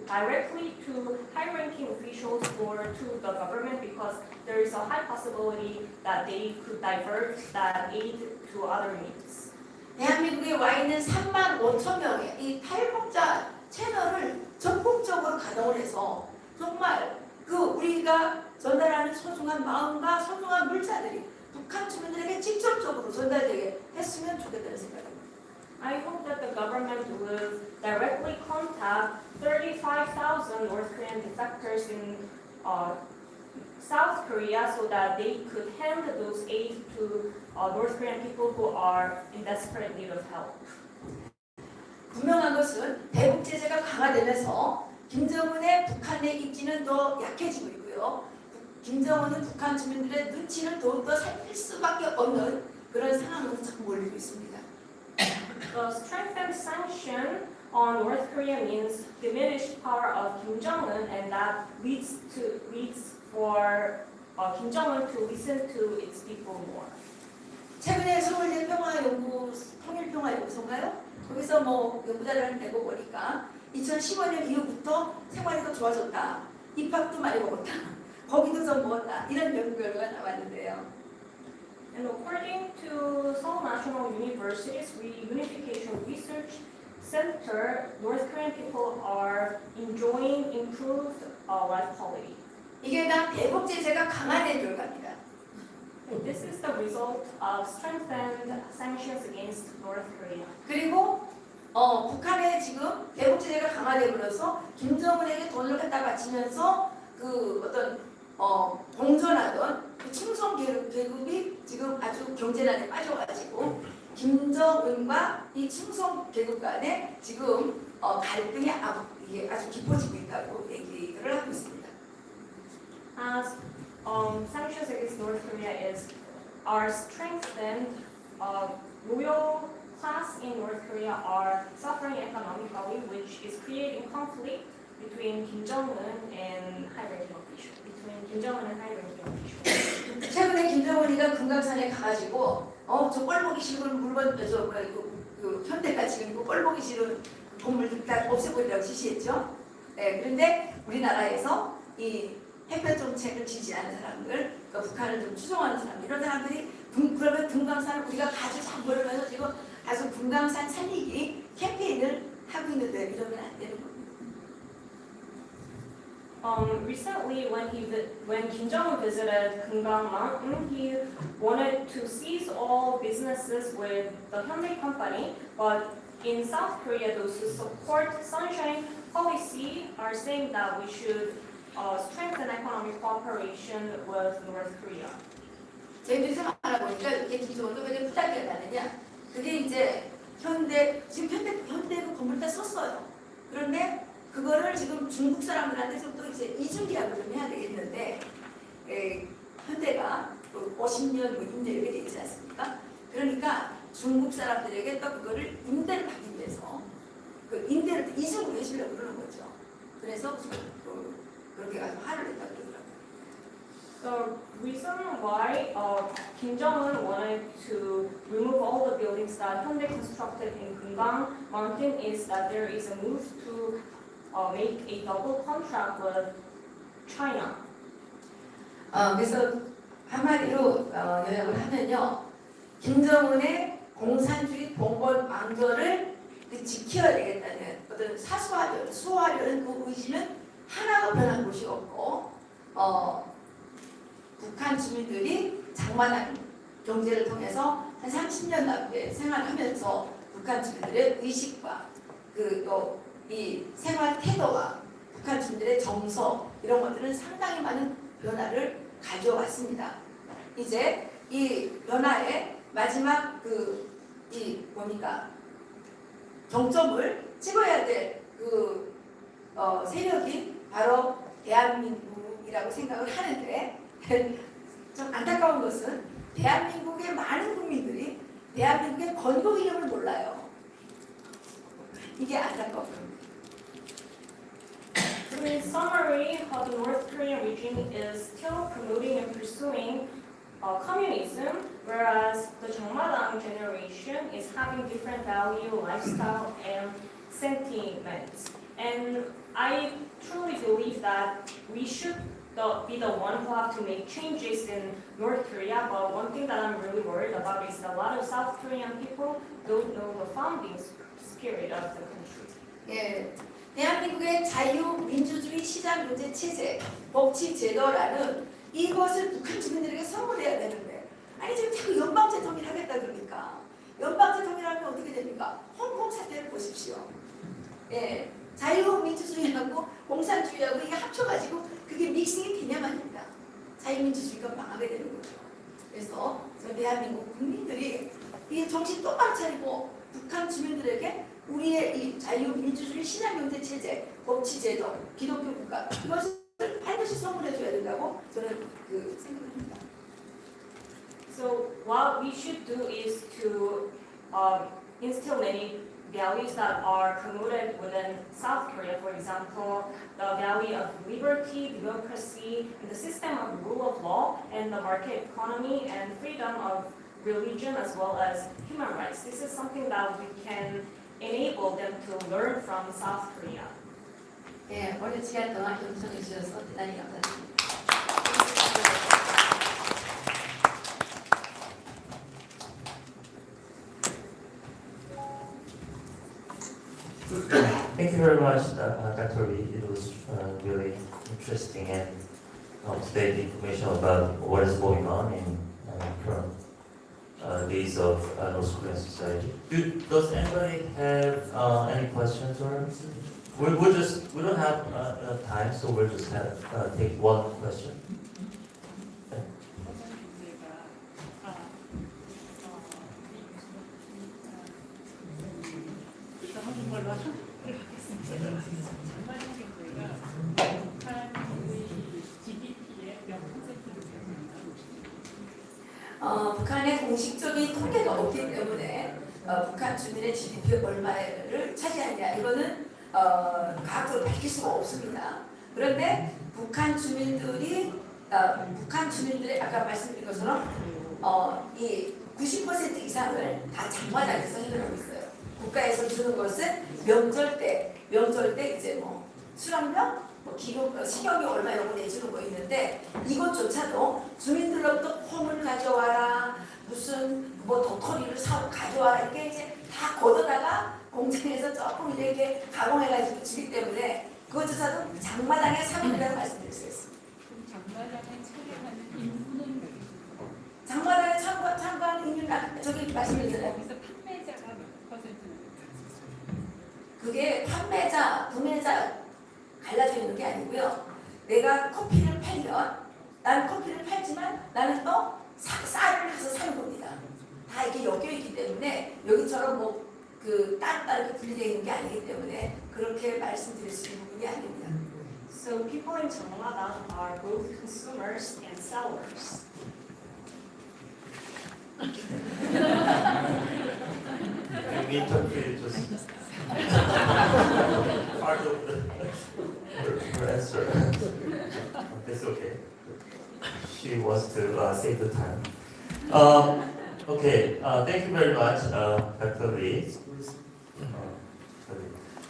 directly to high-ranking officials or to the government because there is a high possibility that they could divert that aid to other means.
대한민국에 와 있는 3만 5천 명의 이 탈북자 채널을 적극적으로 가동을 해서 정말 우리가 전달하는 소중한 마음과 소중한 물자들이 북한 주민들에게 직접적으로 전달되게 했으면 좋겠다는 생각입니다.
I hope that the government will directly contact 35,000 North Korean defectors in South Korea so that they could hand those aid to North Korean people who are in desperate need of help.
분명한 것은 대북 제재가 강화되면서 김정은의 북한의 입지는 더 약해지고 있고요. 김정은은 북한 주민들의 눈치를 더욱더 살필 수밖에 없는 그런 상황으로 자꾸 몰리고 있습니다.
The strengthened sanction on North Korea means diminished power of Kim Jong-un, and that leads for Kim Jong-un to listen to its people more.
최근에 서울대 통일평화연구소인가요? 거기서 연구자를 내고 보니까 2015년 이후부터 생활이 더 좋아졌다. 입학도 많이 먹었다. 거기도 좀 먹었다. 이런 연구 결과가 나왔는데요.
And according to Seoul National University's Reunification Research Center, North Korean people are enjoying improved life quality.
이게 다 대북 제재가 강화된 결과입니다.
This is the result of strengthened sanctions against North Korea.
그리고 북한의 지금 대북 제재가 강화됨으로써 김정은에게 돈을 갖다 바치면서 공존하던 충성 계급이 지금 아주 경제난에 빠져가지고 김정은과 이 충성 계급 간에 지금 갈등이 아주 깊어지고 있다고 얘기를 하고 있습니다.
As sanctions against North Korea are strengthened, loyal class in North Korea are suffering economically, which is creating conflict between Kim Jong-un and high-ranking officials.
최근에 김정은이가 금강산에 가가지고 저 꼴보기 싫은 물건 현대가 지금 꼴보기 싫은 건물들 다 없애버리라고 지시했죠. 네, 그런데 우리나라에서 이 해변 정책을 지지하는 사람들, 그러니까 북한을 좀 추종하는 사람들, 이런 사람들이 그러면 금강산을 우리가 가지고 잡으려면서 지금 아주 금강산 살리기 캠페인을 하고 있는데 이러면 안 되는 겁니다.
Recently, when Kim Jong-un visited Kumgang Mountain, he wanted to seize all businesses with the Hyundai company, but in South Korea, those who support sunshine policy are saying that we should strengthen economic cooperation with North Korea.
저희들이 좀 알아보니까 이게 김정은도 왜 부탁을 받느냐? 그게 이제 지금 현대도 건물 다 썼어요. 그런데 그거를 지금 중국 사람들한테 좀 또 이제 이중계약을 좀 해야 되겠는데 현대가 50년 임대 이렇게 돼 있지 않습니까? 그러니까 중국 사람들에게 또 그거를 임대를 받기 위해서 그 임대를 이중으로 해주려고 그러는 거죠. 그래서 그렇게 가서 화를 냈다고 그러더라고요.
The reason why Kim Jong-un wanted to remove all the buildings that Hyundai constructed in Gungang Mountain is that there is a move to make a double contract with China.
그래서 한마디로 요약을 하면요, 김정은의 공산주의 봉건 왕조를 지켜야 되겠다는 어떤 수호하려는 그 의지는 하나도 변한 곳이 없고, 북한 주민들이 장만한 경제를 통해서 한 30년 넘게 생활하면서 북한 주민들의 의식과 이 생활 태도와 북한 주민들의 정서 이런 것들은 상당히 많은 변화를 가져왔습니다. 이제 이 변화의 마지막 정점을 찍어야 될 세력이 바로 대한민국이라고 생각을 하는데 좀 안타까운 것은 대한민국의 많은 국민들이 대한민국의 건국 이름을 몰라요. 이게 안타까워요.
In summary, how the North Korean regime is still promoting and pursuing communism, whereas the Jeongmadang generation is having different value, lifestyle, and sentiments. And I truly believe that we should be the one who have to make changes in North Korea. But one thing that I'm really worried about is that a lot of South Korean people don't know the founding spirit of the country.
예, 대한민국의 자유민주주의 시장경제 체제, 법치 제도라는 이것을 북한 주민들에게 선물해야 되는데, 아니 지금 자꾸 연방제 통일하겠다 그러니까 연방제 통일하면 어떻게 됩니까? 홍콩 사태를 보십시오. 예, 자유민주주의하고 공산주의하고 이게 합쳐가지고 그게 믹싱이 되냐 말입니다. 자유민주주의가 망하게 되는 거죠. 그래서 대한민국 국민들이 이 정신 똑바로 차리고 북한 주민들에게 우리의 이 자유민주주의 신앙경제 체제, 법치제도, 기독교 국가 이것을 반드시 선물해줘야 된다고 저는 생각합니다.
So what we should do is to instill many values that are promoted within South Korea. For example, the value of liberty, democracy, and the system of rule of law, and the market economy, and freedom of religion as well as human rights. This is something that we can enable them to learn from South Korea.
예, 오늘 시간 동안 경청해 주셔서 대단히 감사드립니다.
Thank you very much, Dr. Lee. It was really interesting and up-to-date information about what is going on in current days of North Korean society. Does anybody have any questions or? We don't have time, so we'll just take one question.
북한의 공식적인 통계가 없기 때문에 북한 주민의 GDP 얼마를 차지하냐 이거는 과학적으로 밝힐 수가 없습니다. 그런데 북한 주민들의 아까 말씀드린 것처럼 이 90% 이상을 다 장마당에서 해결하고 있어요. 국가에서 주는 것은 명절 때 이제 뭐 수락료, 식용유 얼마 이런 거 내주는 거 있는데 이것조차도 주민들로부터 홈을 가져와라, 무슨 뭐 도토리를 가져와라 이게 이제 다 걷어다가 공장에서 조금 이렇게 가공해가지고 주기 때문에 그것조차도 장마당의 사명이라고 말씀드릴 수 있습니다.
장마당에 참여하는 인구는
장마당에 참가하는 인구는 저기 말씀드렸잖아요.
거기서 판매자가 몇 퍼센트나
그게 판매자, 구매자 갈라져 있는 게 아니고요. 내가 커피를 팔면 나는 커피를 팔지만 나는 또 쌀을 가서 사는 겁니다. 다 이렇게 엮여 있기 때문에 여기처럼 뭐 따로 분리되어 있는 게 아니기 때문에 그렇게 말씀드릴 수 있는 부분이 아닙니다.
So people in Jeongmadang are both consumers and sellers.
We interpret just part of the okay. She wants to save the time. Okay, thank you very much, Dr. Lee.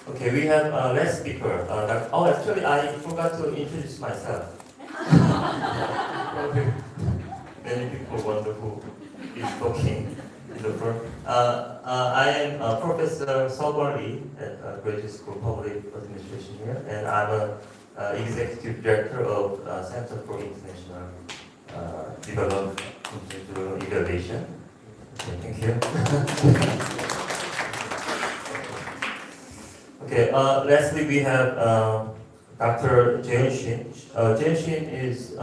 Okay, we have last speaker. Actually, I forgot to introduce myself. Probably many people wonder who is talking in the front. I am Professor Seobol Lee at Graduate School of Public Administration here, and I'm an Executive Director of Center for International Development Evaluation. Okay, thank you. Okay, lastly we have Dr. Jae Shin. Jae Shin is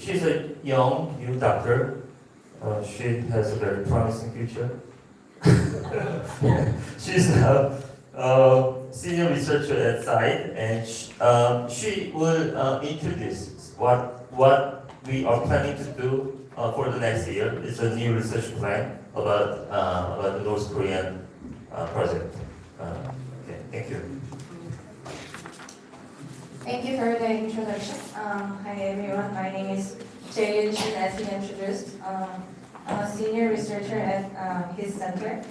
she's a young new doctor. She has a very promising future. She's a senior researcher at SIDE, and she will introduce what we are planning to do for the next year. It's a new research plan about the North Korean project. Okay, thank you.
Thank you for the introduction. Hi everyone, my name is Jae Shin, as he introduced. I'm a senior researcher at his center.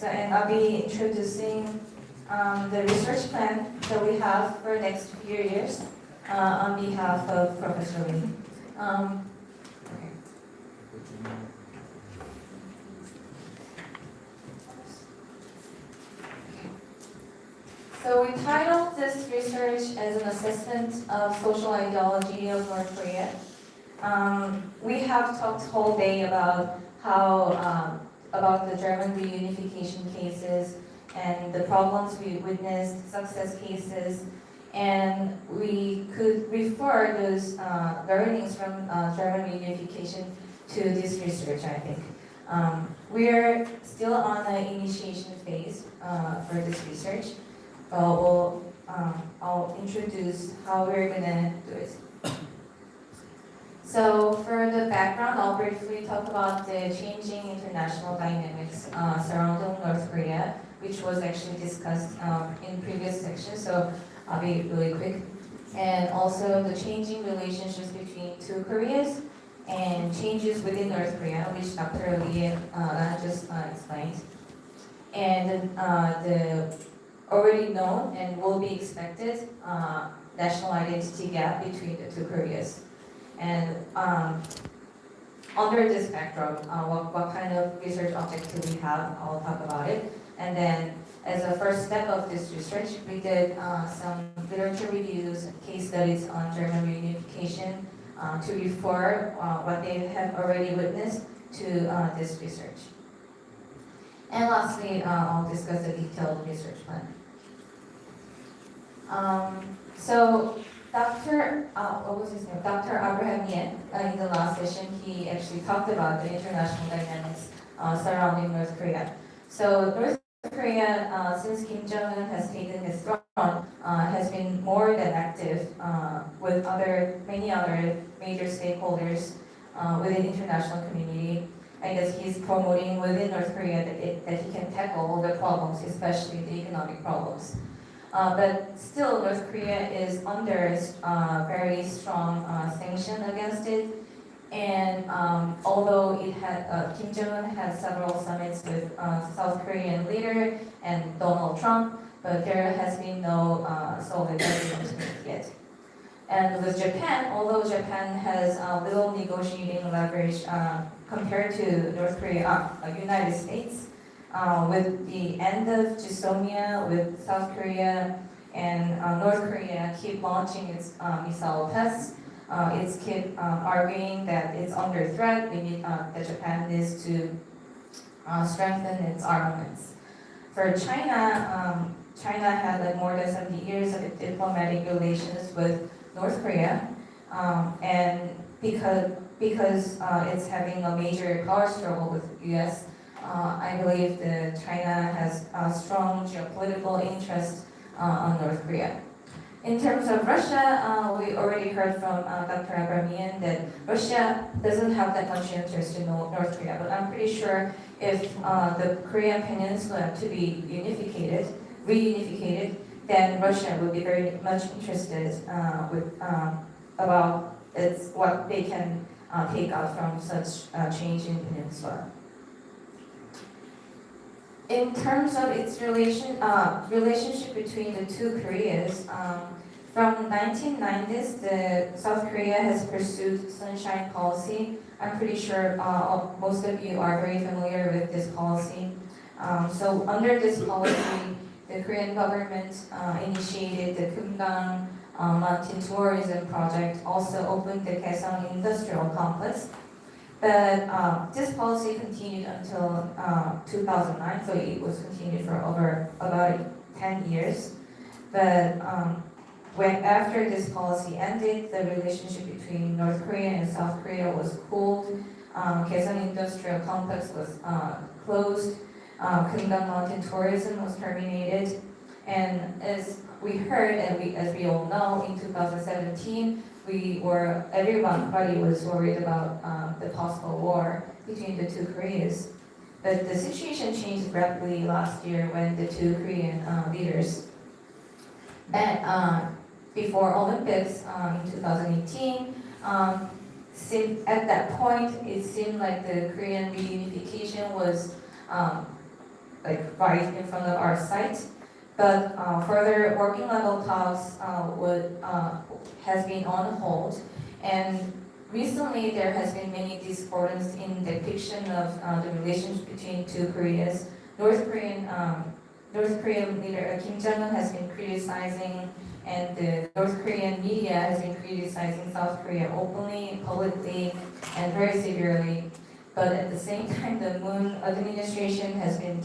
And I'll be introducing the research plan that we have for the next few years on behalf of Professor Lee. So we titled this research as an assessment of social ideology of North Korea. We have talked whole day about how about the German reunification cases and the problems we witnessed, success cases, and we could refer those learnings from German reunification to this research, I think. We're still on the initiation phase for this research. I'll introduce how we're gonna do it. So for the background, I'll briefly talk about the changing international dynamics surrounding North Korea, which was actually discussed in previous sections, so I'll be really quick. And also the changing relationships between two Koreas and changes within North Korea, which Dr. Lee just explained. And the already known and will be expected national identity gap between the two Koreas. And under this backdrop, what kind of research objective we have, I'll talk about it. And then as a first step of this research, we did some literature reviews, case studies on German reunification to refer what they have already witnessed to this research. And lastly, I'll discuss the detailed research plan. So Dr. What was his name? Dr. Abraham Yen, in the last session, he actually talked about the international dynamics surrounding North Korea. So North Korea, since Kim Jong-un has taken his throne, has been more than active with many other major stakeholders within the international community. I guess he's promoting within North Korea that he can tackle all the problems, especially the economic problems. But still, North Korea is under very strong sanction against it. And although it had, Kim Jong-un had several summits with South Korean leader and Donald Trump, but there has been no solid agreement yet. And with Japan, although Japan has little negotiating leverage compared to North Korea, United States, with the end of GSOMIA, with South Korea and North Korea keep launching its missile tests, it's keep arguing that it's under threat. We need that Japan needs to strengthen its armaments. For China, China had like more than 70 years of diplomatic relations with North Korea, and because it's having a major power struggle with the U.S. I believe that China has a strong geopolitical interest on North Korea. In terms of Russia, we already heard from Dr. Abramian that Russia doesn't have that much interest in North Korea, but I'm pretty sure if the Korean Peninsula to be reunificated, then Russia would be very much interested about what they can take out from such change in peninsula. In terms of its relationship between the two Koreas, from 1990s, the South Korea has pursued sunshine policy. I'm pretty sure most of you are very familiar with this policy. So under this policy, the Korean government initiated the Kumgang Mountain Tourism Project, also opened the Kaesong Industrial Complex. But this policy continued until 2009, so it was continued for over about 10 years. But after this policy ended, the relationship between North Korea and South Korea was cooled. Kaesong Industrial Complex was closed. Kumgang Mountain Tourism was terminated. And as we heard, and as we all know, in 2017, everybody was worried about the possible war between the two Koreas. But the situation changed rapidly last year when the two Korean leaders met before Olympics in 2018. At that point, it seemed like the Korean reunification was right in front of our sight. But further working level talks has been on hold, and recently there has been many discordance in the depiction of the relationship between two Koreas. North Korean leader Kim Jong-un has been criticizing, and the North Korean media has been criticizing South Korea openly, publicly, and very severely. But at the same time, the Moon administration has been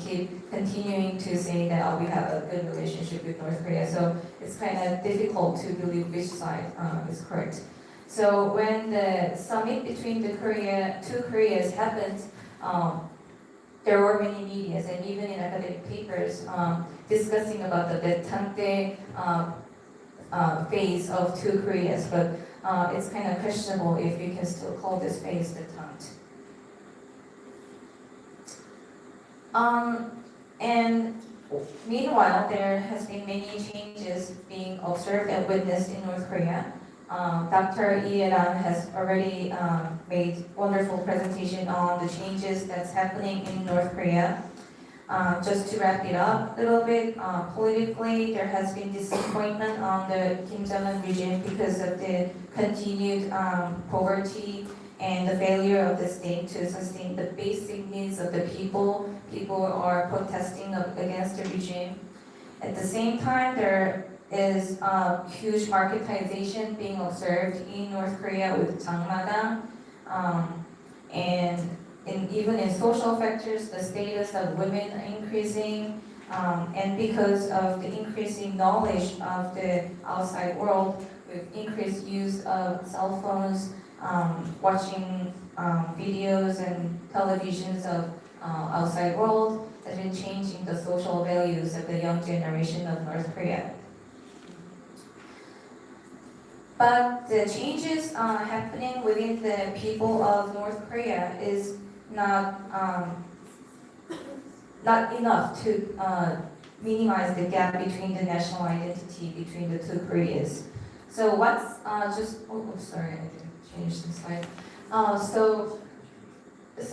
continuing to say that we have a good relationship with North Korea. So it's kind of difficult to believe which side is correct. So when the summit between the two Koreas happened, there were many medias and even in academic papers discussing about the détente phase of two Koreas. But it's kind of questionable if you can still call this phase détente. And meanwhile, there has been many changes being observed and witnessed in North Korea. Dr. Lee Eran has already made wonderful presentation on the changes that's happening in North Korea. Just to wrap it up a little bit, politically, there has been disappointment on the Kim Jong-un regime because of the continued poverty and the failure of the state to sustain the basic needs of the people. People are protesting against the regime. At the same time, there is huge marketization being observed in North Korea with 장마당, and even in social factors, the status of women are increasing, and because of the increasing knowledge of the outside world, with increased use of cell phones, watching videos and televisions of outside world has been changing the social values of the young generation of North Korea. But the changes happening within the people of North Korea is not enough to minimize the gap between the national identity between the two Koreas. So what's sorry, I didn't change the slide. So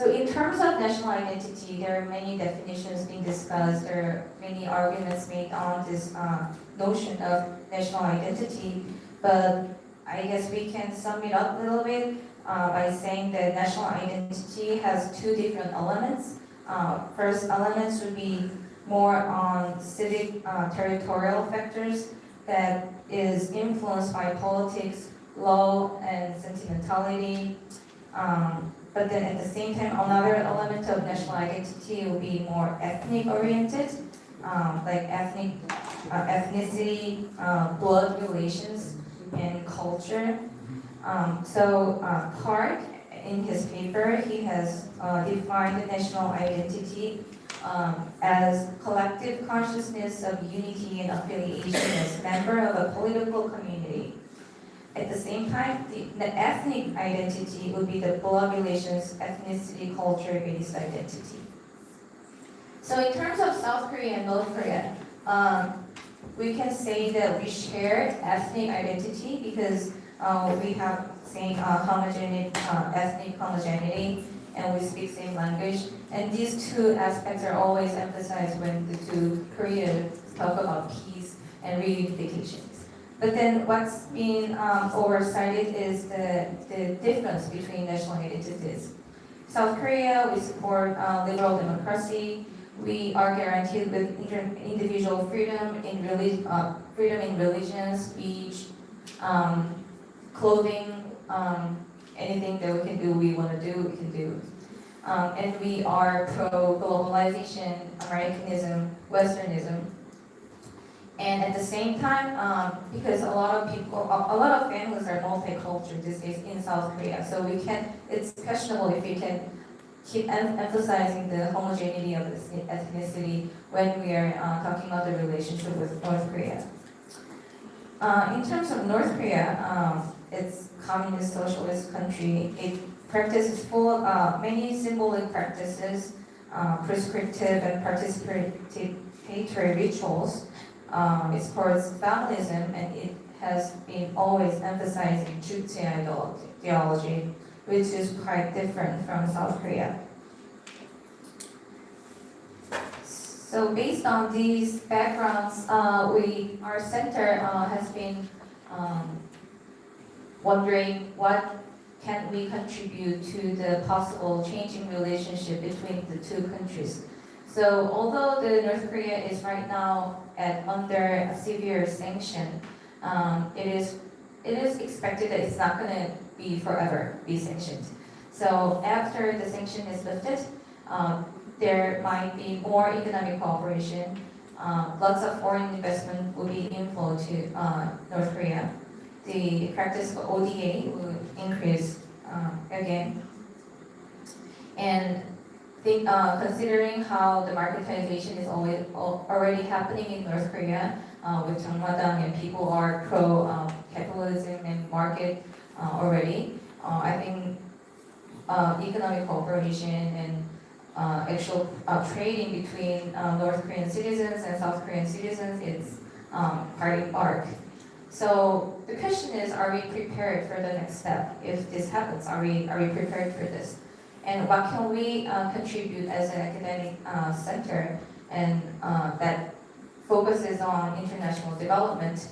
in terms of national identity, there are many definitions being discussed. There are many arguments made on this notion of national identity. But I guess we can sum it up a little bit by saying that national identity has two different elements. First elements would be more on civic territorial factors that is influenced by politics, law, and sentimentality. But then at the same time, another element of national identity will be more ethnic oriented, like ethnicity, blood relations, and culture. So Clark, in his paper, he has defined the national identity as collective consciousness of unity and affiliation as member of a political community. At the same time, the ethnic identity would be the blood relations, ethnicity, culture-based identity. So in terms of South Korea and North Korea, we can say that we share ethnic identity because we have same ethnic homogeneity, and we speak same language. And these two aspects are always emphasized when the two Koreans talk about peace and reunifications. But then what's been oversighted is the difference between national identities. South Korea, we support liberal democracy. We are guaranteed with individual freedom in religion, speech, clothing, anything that we can do, we want to do, we can do. And we are pro-globalization, Americanism, Westernism. And at the same time, because a lot of families are multicultural these days in South Korea, so it's questionable if we can keep emphasizing the homogeneity of this ethnicity when we are talking about the relationship with North Korea. In terms of North Korea, it's communist socialist country. It practices many symbolic practices, prescriptive and participatory rituals. It supports feminism, and it has been always emphasizing Juche ideology, which is quite different from South Korea. So based on these backgrounds, our center has been wondering what can we contribute to the possible changing relationship between the two countries. So although the North Korea is right now under a severe sanction, it is expected that it's not going to be forever be sanctioned. So after the sanction is lifted, there might be more economic cooperation. Lots of foreign investment will be inflow to North Korea. The practice of ODA will increase again. And considering how the marketization is already happening in North Korea with Jangmadang, and people are pro-capitalism and market already, I think economic cooperation and actual trading between North Korean citizens and South Korean citizens is part of arc. So the question is, are we prepared for the next step? If this happens, are we prepared for this? And what can we contribute as an academic center and that focuses on international development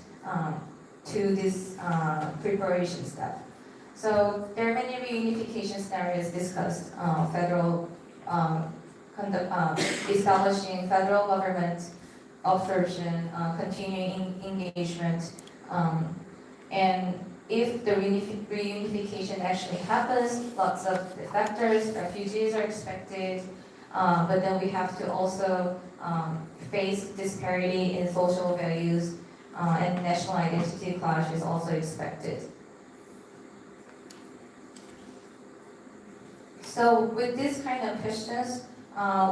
to this preparation step? So there are many reunification scenarios discussed. Establishing federal government absorption, continuing engagement, and if the reunification actually happens, lots of defectors, refugees are expected, but then we have to also face disparity in social values, and national identity clash is also expected. So with these kind of questions,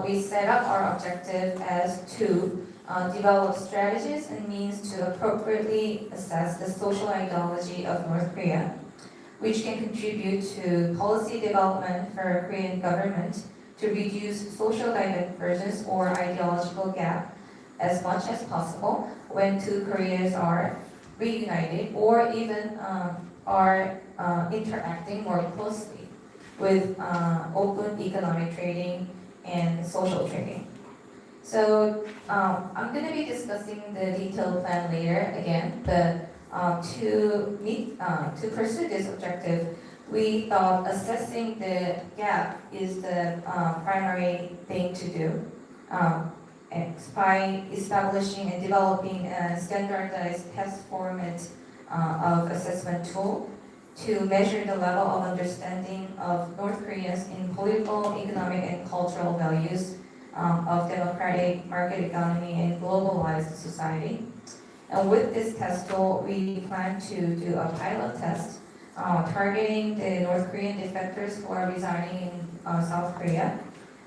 we set up our objective as to develop strategies and means to appropriately assess the social ideology of North Korea, which can contribute to policy development for Korean government to reduce social divergence or ideological gap as much as possible when two Koreas are reunited or even are interacting more closely with open economic trading and social trading. So I'm going to be discussing the detailed plan later again, but to pursue this objective, we thought assessing the gap is the primary thing to do. By establishing and developing a standardized test format of assessment tool to measure the level of understanding of North Koreans in political, economic, and cultural values of democratic market economy and globalized society. And with this test tool, we plan to do a pilot test targeting the North Korean defectors who are residing in South Korea.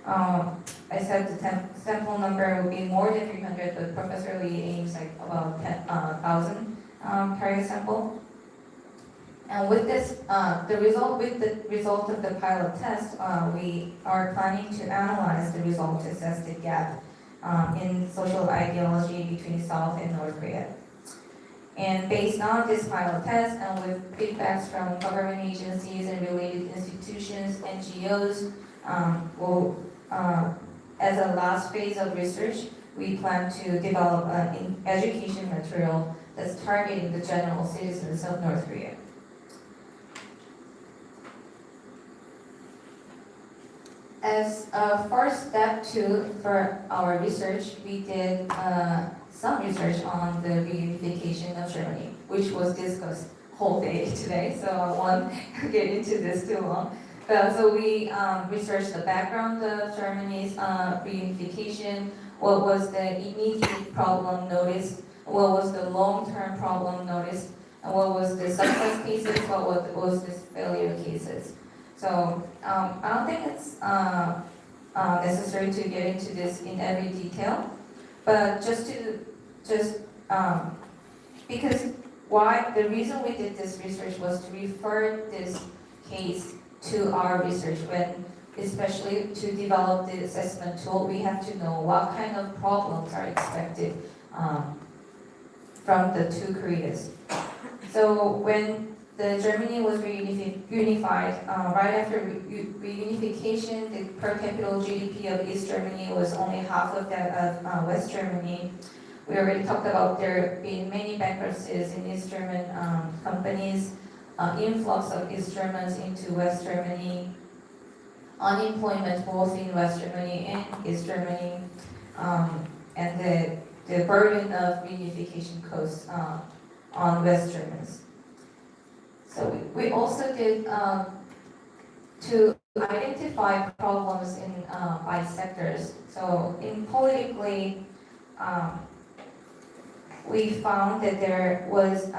I said the sample number will be more than 300, but Professor Lee aims like about 10,000 target sample. And with this, the result of the pilot test, we are planning to analyze the result to assess the gap in social ideology between South and North Korea. And based on this pilot test and with feedbacks from government agencies and related institutions, NGOs, as a last phase of research, we plan to develop an education material that's targeting the general citizens of North Korea. As a first step for our research, we did some research on the reunification of Germany, which was discussed whole day today, so I won't get into this too long. So we researched the background of Germany's reunification, what was the immediate problem noticed, what was the long-term problem noticed, and what was the success cases, what was the failure cases. So I don't think it's necessary to get into this in every detail, but because the reason we did this research was to refer this case to our research especially to develop the assessment tool, we have to know what kind of problems are expected from the two Koreas. So when the Germany was reunified, right after reunification, the per capita GDP of East Germany was only half of that of West Germany. We already talked about there being many bankruptcies in East German companies, influx of East Germans into West Germany, unemployment both in West Germany and East Germany, and the burden of reunification costs on West Germans. So we also did to identify problems by sectors. So in politically, we found that there was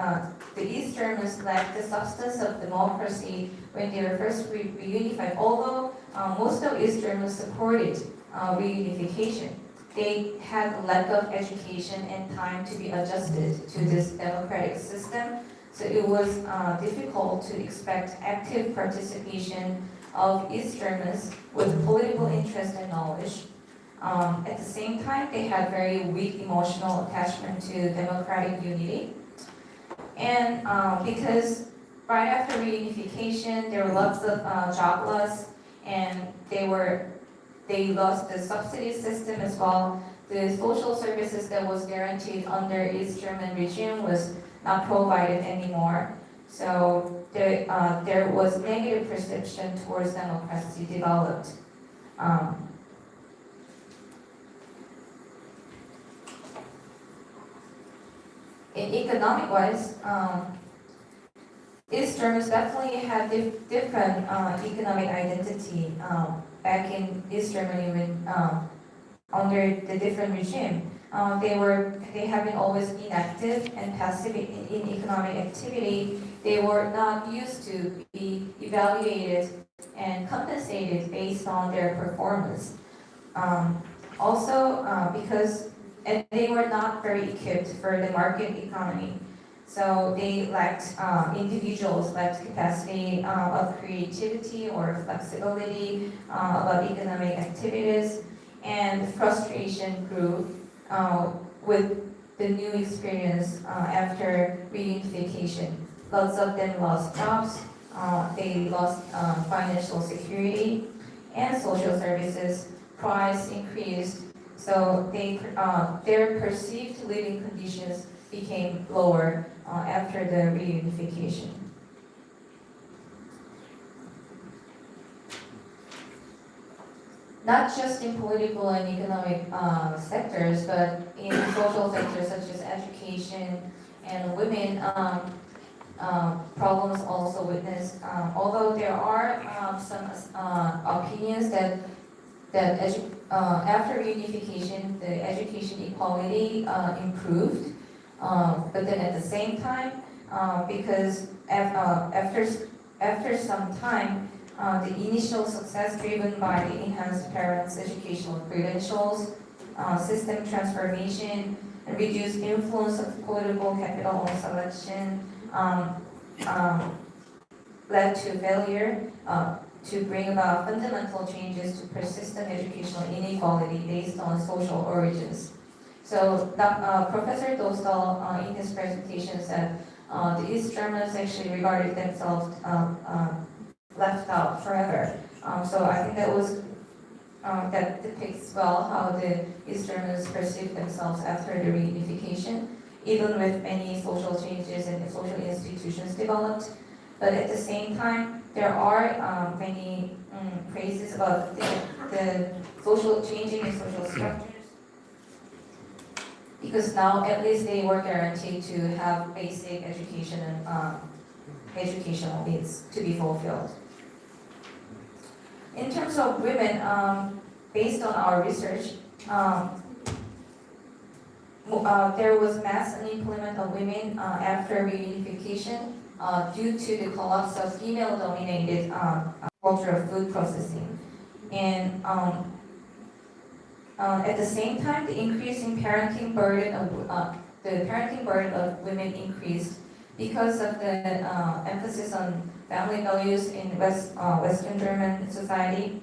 the East Germans lacked the substance of democracy when they were first reunified. Although most of East Germans supported reunification, they had a lack of education and time to be adjusted to this democratic system. So it was difficult to expect active participation of East Germans with political interest and knowledge. At the same time, they had very weak emotional attachment to democratic unity. And because right after reunification, there were lots of job loss, and they lost the subsidy system as well. The social services that was guaranteed under East German regime was not provided anymore. So there was negative perception towards democracy developed. In economic wise, East Germans definitely had different economic identity back in East Germany when under the different regime. They have been always inactive and passive in economic activity. They were not used to be evaluated and compensated based on their performance. And they were not very equipped for the market economy. So they lacked, individuals lacked capacity of creativity or flexibility about economic activities, and frustration grew with the new experience after reunification. Lots of them lost jobs, they lost financial security and social services, price increased, so their perceived living conditions became lower after the reunification. Not just in political and economic sectors, but in social sectors such as education and women, problems also witnessed. Although there are some opinions that after reunification, the education equality improved, but then at the same time, because after some time, the initial success driven by the enhanced parents' educational credentials, system transformation, and reduced influence of political capital on selection led to failure. to bring about fundamental changes to persistent educational inequality based on social origins. So Professor Dostal in his presentation said the East Germans actually regarded themselves left out forever. So I think that depicts well how the East Germans perceived themselves after the reunification, even with many social changes and social institutions developed. But at the same time, there are many praises about the social changing in social structures, because now at least they were guaranteed to have basic education and educational needs to be fulfilled. In terms of women, based on our research, there was mass unemployment of women after reunification due to the collapse of female-dominated culture of food processing. And at the same time, the increasing parenting burden of women increased because of the emphasis on family values in Western German society,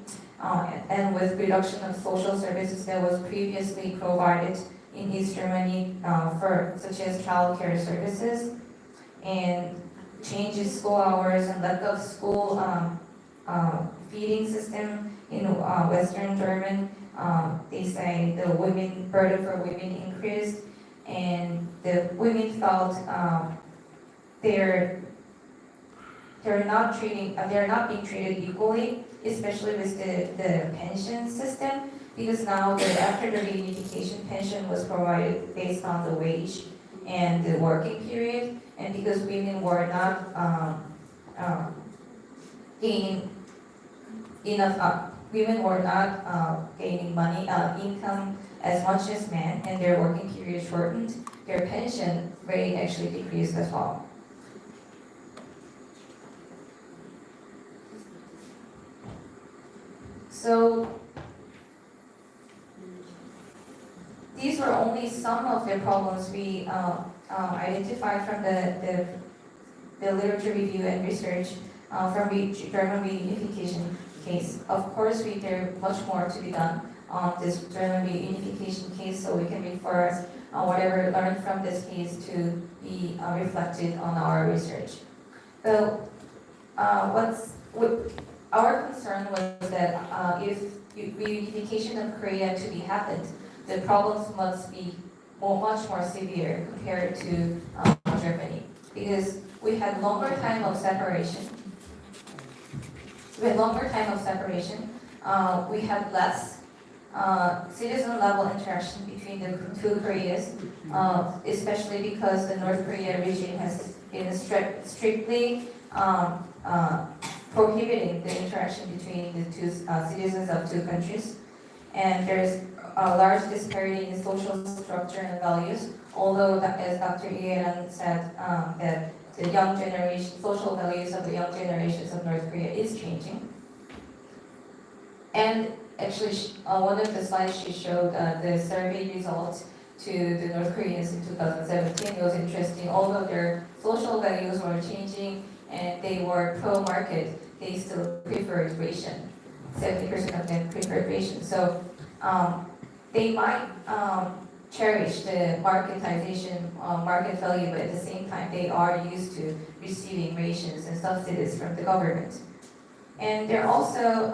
and with reduction of social services that was previously provided in East Germany, such as child care services, and change in school hours and lack of school feeding system in Western German. They say the burden for women increased, and the women felt they're not being treated equally, especially with the pension system, because now after the reunification, pension was provided based on the wage and the working period, and because women were not gaining enough, women were not gaining income as much as men, and their working period shortened, their pension rate actually decreased as well. So these were only some of the problems we identified from the literature review and research from German reunification case. Of course, there's much more to be done on this German reunification case, so we can refer whatever learned from this case to be reflected on our research. So, our concern was that if reunification of Korea to be happened, the problems must be much more severe compared to Germany, because we had longer time of separation. We had less citizen level interaction between the two Koreas, especially because the North Korea regime has been strictly prohibiting the interaction between the two citizens of two countries. And there's a large disparity in social structure and values, although as Dr. Lee said, that the young generation, social values of the young generations of North Korea is changing. And actually, one of the slides she showed, the survey results to the North Koreans in 2017, it was interesting. Although their social values were changing and they were pro-market, they still preferred ration. 70% of them preferred ration. So they might cherish the marketization, market value, but at the same time, they are used to receiving rations and subsidies from the government. And they're also,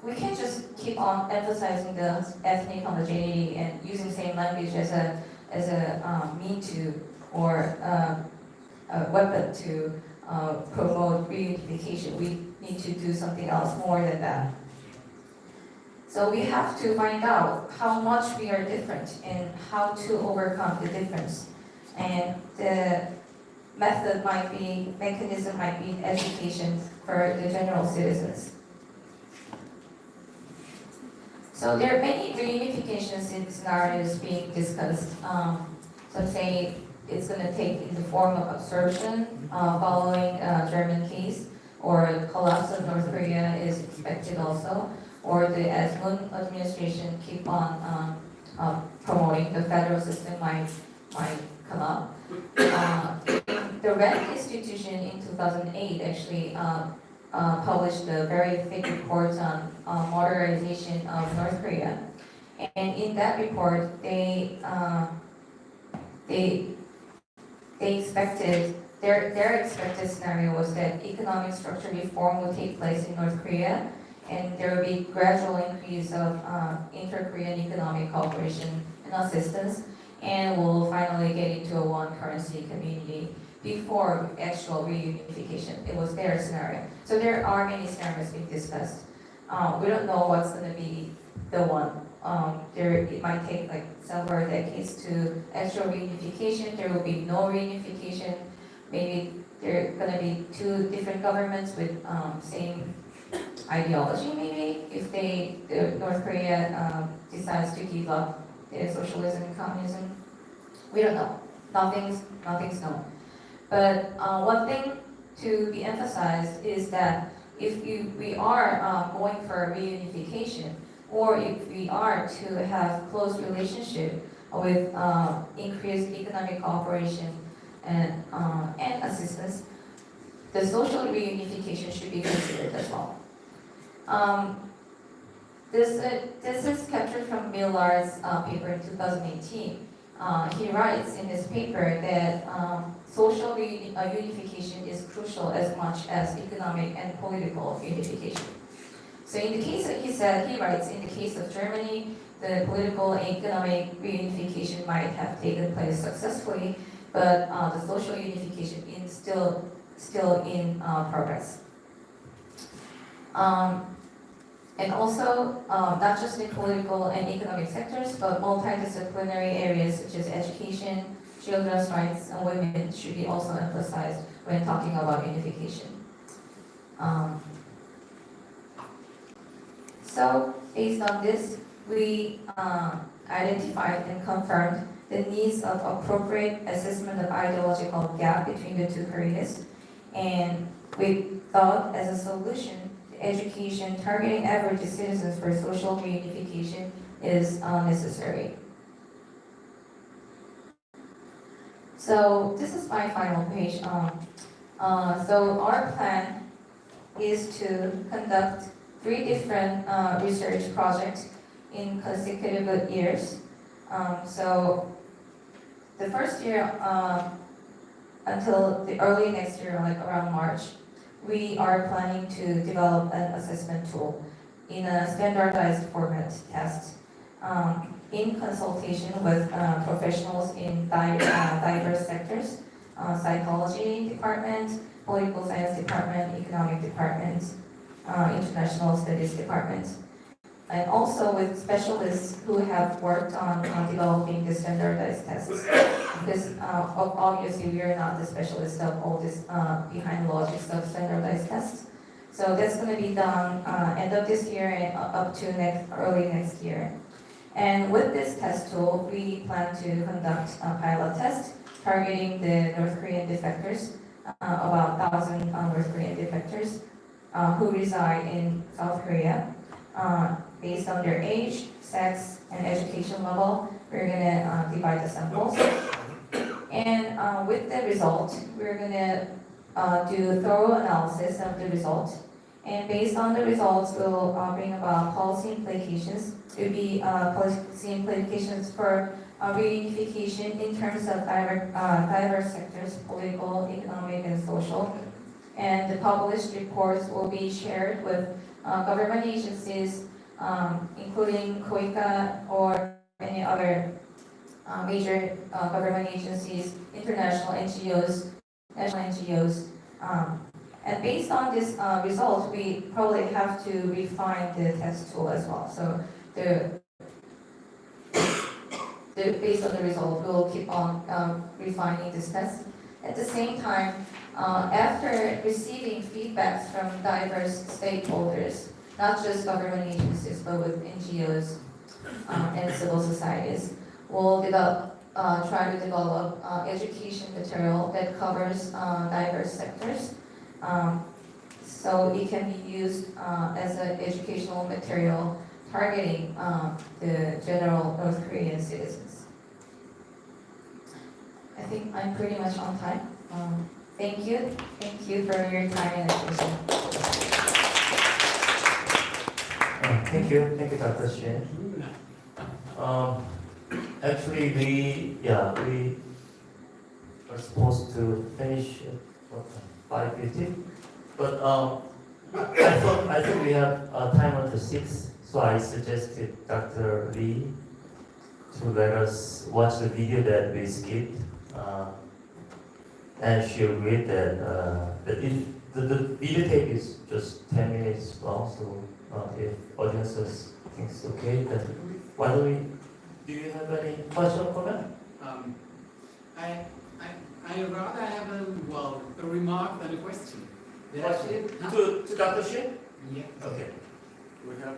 we can't just keep on emphasizing the ethnic homogeneity and using same language as a mean to or a weapon to promote reunification. We need to do something else more than that. So we have to find out how much we are different and how to overcome the difference. And the mechanism might be education for the general citizens. So there are many reunification scenarios being discussed. Some say it's going to take in the form of absorption following a German case, or collapse of North Korea is expected also, or the ARSmun administration keep on promoting the federal system might come up. The Rent institution in 2008 actually published a very thick report on modernization of North Korea. And in that report, they expected their expected scenario was that economic structure reform would take place in North Korea, and there will be gradual increase of inter-Korean economic cooperation and assistance, and we'll finally get into a one currency community before actual reunification. It was their scenario. So there are many scenarios being discussed. We don't know what's going to be the one. It might take like several decades to actual reunification. There will be no reunification. Maybe there are going to be two different governments with same ideology. Maybe if North Korea decides to give up their socialism and communism, we don't know. Nothing's known. But one thing to be emphasized is that if we are going for reunification, or if we are to have close relationship with increased economic cooperation and assistance, the social reunification should be considered as well. This is captured from Millard's paper in 2018. He writes in his paper that social unification is crucial as much as economic and political unification. So in the case of, he writes, in the case of Germany, the political and economic reunification might have taken place successfully, but the social unification is still in progress. And also, not just in political and economic sectors, but multidisciplinary areas such as education, children's rights, and women should be also emphasized when talking about unification. So, based on this, we identified and confirmed the needs of appropriate assessment of ideological gap between the two Koreas, and we thought as a solution, education targeting average citizens for social reunification is necessary. So this is my final page. So our plan is to conduct 3 different research projects in consecutive years. So the first year until the early next year, like around March, we are planning to develop an assessment tool in a standardized format test in consultation with professionals in diverse sectors, psychology department, political science department, economic department, international studies department, and also with specialists who have worked on developing the standardized tests. Because obviously we are not the specialists of all this behind the logics of standardized tests. So that's going to be done end of this year and up to early next year. And with this test tool, we plan to conduct a pilot test targeting the North Korean defectors, about 1,000 North Korean defectors who reside in South Korea. Based on their age, sex, and education level, we're going to divide the samples. And with the result, we're going to do thorough analysis of the result. And based on the results, we'll bring about policy implications. It will be policy implications for reunification in terms of diverse sectors, political, economic, and social. And the published reports will be shared with government agencies, including COICA or any other major government agencies, international NGOs, national NGOs. And based on this result, we probably have to refine the test tool as well. So based on the result, we'll keep on refining this test. At the same time, after receiving feedbacks from diverse stakeholders, not just government agencies, but with NGOs and civil societies, we'll try to develop education material that covers diverse sectors. So it can be used as an educational material targeting the general North Korean citizens. I think I'm pretty much on time. Thank you for your time and attention.
Thank you, Dr. Shin. Actually, we are supposed to finish at 5:50, but I thought we have time until 6, so I suggested Dr. Lee to let us watch the video that we skipped, and she agreed that the video tape is just 10 minutes long, so if audiences thinks okay, then why don't we? Do you have any question or comment?
I rather have a remark than a question.
Question to Dr. Shin?
Yeah.
Okay.
We have.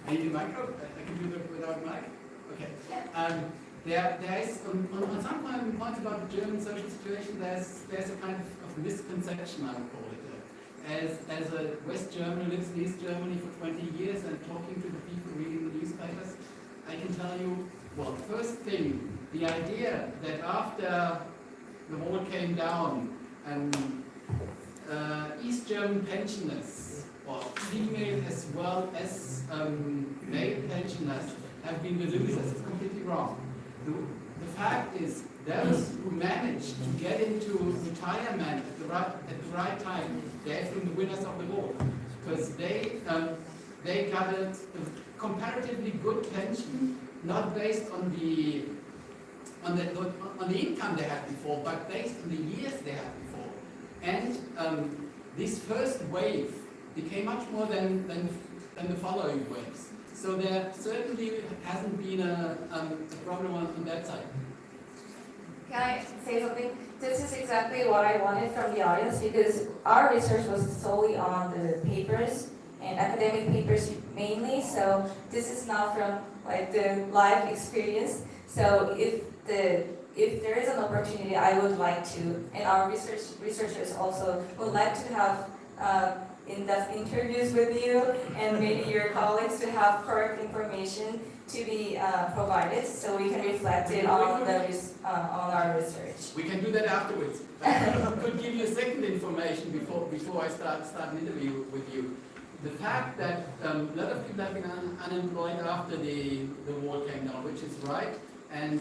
I need a micro. I can do that without mic. Okay. There is on some point about the German social situation. There's a kind of misconception, I would call it. As a West German who lives in East Germany for 20 years and talking to the people reading the newspapers, I can tell you, well, first thing, the idea that after the wall came down and East German pensioners, or female as well as male pensioners, have been the losers is completely wrong. The fact is, those who managed to get into retirement at the right time, they have been the winners of the war, because they got a comparatively good pension, not based on the income they had before, but based on the years they had before. And this first wave became much more than the following waves. So there certainly hasn't been a problem on that side.
Can I say something? This is exactly what I wanted from the audience, because our research was solely on the papers and academic papers mainly. So this is not from like the live experience. So if there is an opportunity, I would like to, and our researchers also would like to have in-depth interviews with you and maybe your colleagues to have correct information to be provided, so we can reflect it on our research.
We can do that afterwards. I could give you a second information before I start an interview with you. The fact that a lot of people have been unemployed after the war came down, which is right, and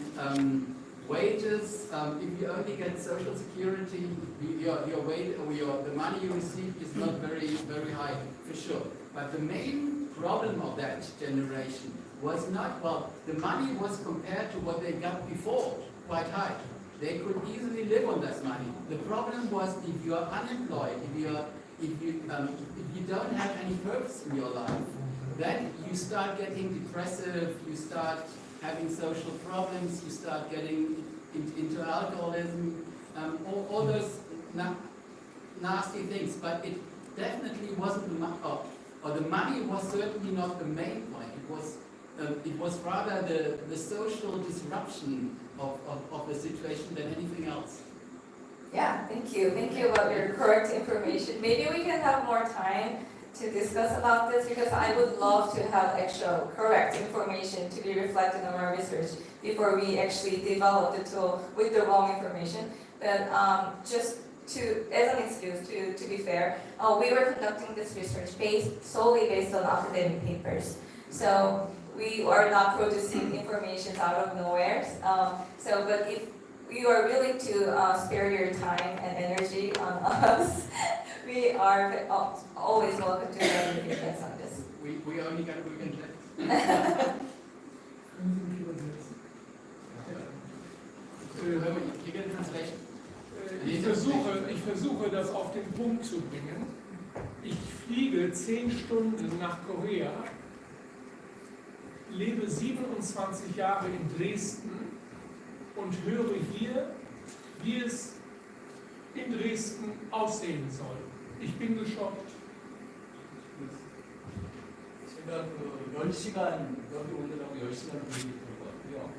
wages, if you only get social security, your wage or the money you receive is not very high, for sure. But the main problem of that generation was not, well, the money was compared to what they got before quite high. They could easily live on that money. The problem was if you are unemployed, if you don't have any purpose in your life, then you start getting depressive, you start having social problems, you start getting into alcoholism, all those nasty things. But it definitely wasn't the money, or the money was certainly not the main point. It was rather the social disruption of the situation than anything else.
Yeah, thank you. Thank you about your correct information. Maybe we can have more time to discuss about this, because I would love to have actual correct information to be reflected on our research before we actually develop the tool with the wrong information. But just as an excuse, to be fair, we were conducting this research solely based on academic papers. So we are not producing information out of nowhere. But if you are willing to spare your time and energy on us, we are always welcome to hear your feedback on this.
We only got a weekend left. You get a translation?
Ich versuche, das auf den Punkt zu bringen. Ich fliege 10 Stunden nach Korea, lebe 27 Jahre in Dresden und höre hier, wie es in Dresden aussehen soll. Ich bin geschockt.
제가 10시간, 여기 오느라고 10시간 걸릴 것 같고요.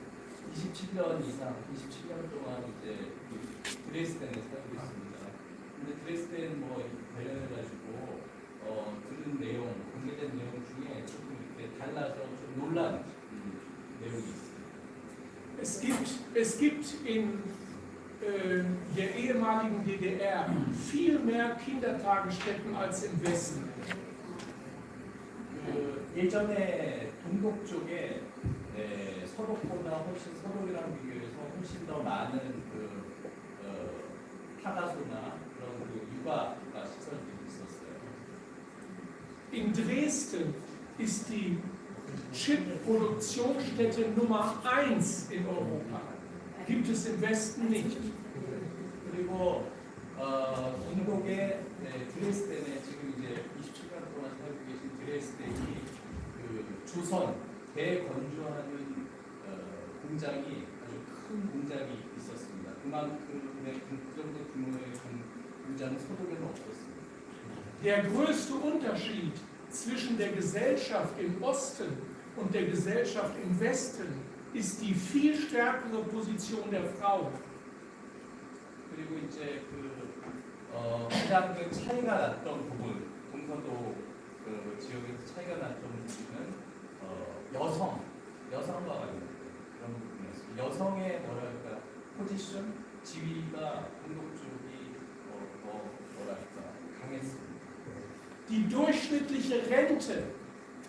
27년 이상, 27년 동안 이제 드레스덴에 살고 있습니다. 근데 드레스덴 관련해가지고 들은 내용, 공개된 내용 중에 조금 이렇게 달라서 좀 놀란 내용이 있습니다.
Es gibt in der ehemaligen DDR viel mehr Kindertagesstätten als im Westen.
예전에 동독 쪽에 서독보다 훨씬 서독이랑 비교해서 훨씬 더 많은 타가소나 그런 육아 시설들이 있었어요.
In Dresden ist die Chip-Produktionsstätte Nummer 1 in Europa. Gibt es im Westen nicht.
그리고 동독의 드레스덴에 지금 이제 27년 동안 살고 계신 드레스덴이 그 조선 대건조하는 공장이 아주 큰 공장이 있었습니다. 그만큼의 그 정도 규모의 공장은 서독에는 없었습니다.
Der größte Unterschied zwischen der Gesellschaft im Osten und der Gesellschaft im Westen ist die viel stärkere Position der Frau.
그리고 이제 가장 그 차이가 났던 부분, 동서도 그 지역에서 차이가 났던 부분은 여성과 관련된 그런 부분이었습니다. 여성의 뭐랄까 포지션, 지위가 동독 쪽이 뭐랄까 강했습니다.
Die durchschnittliche Rente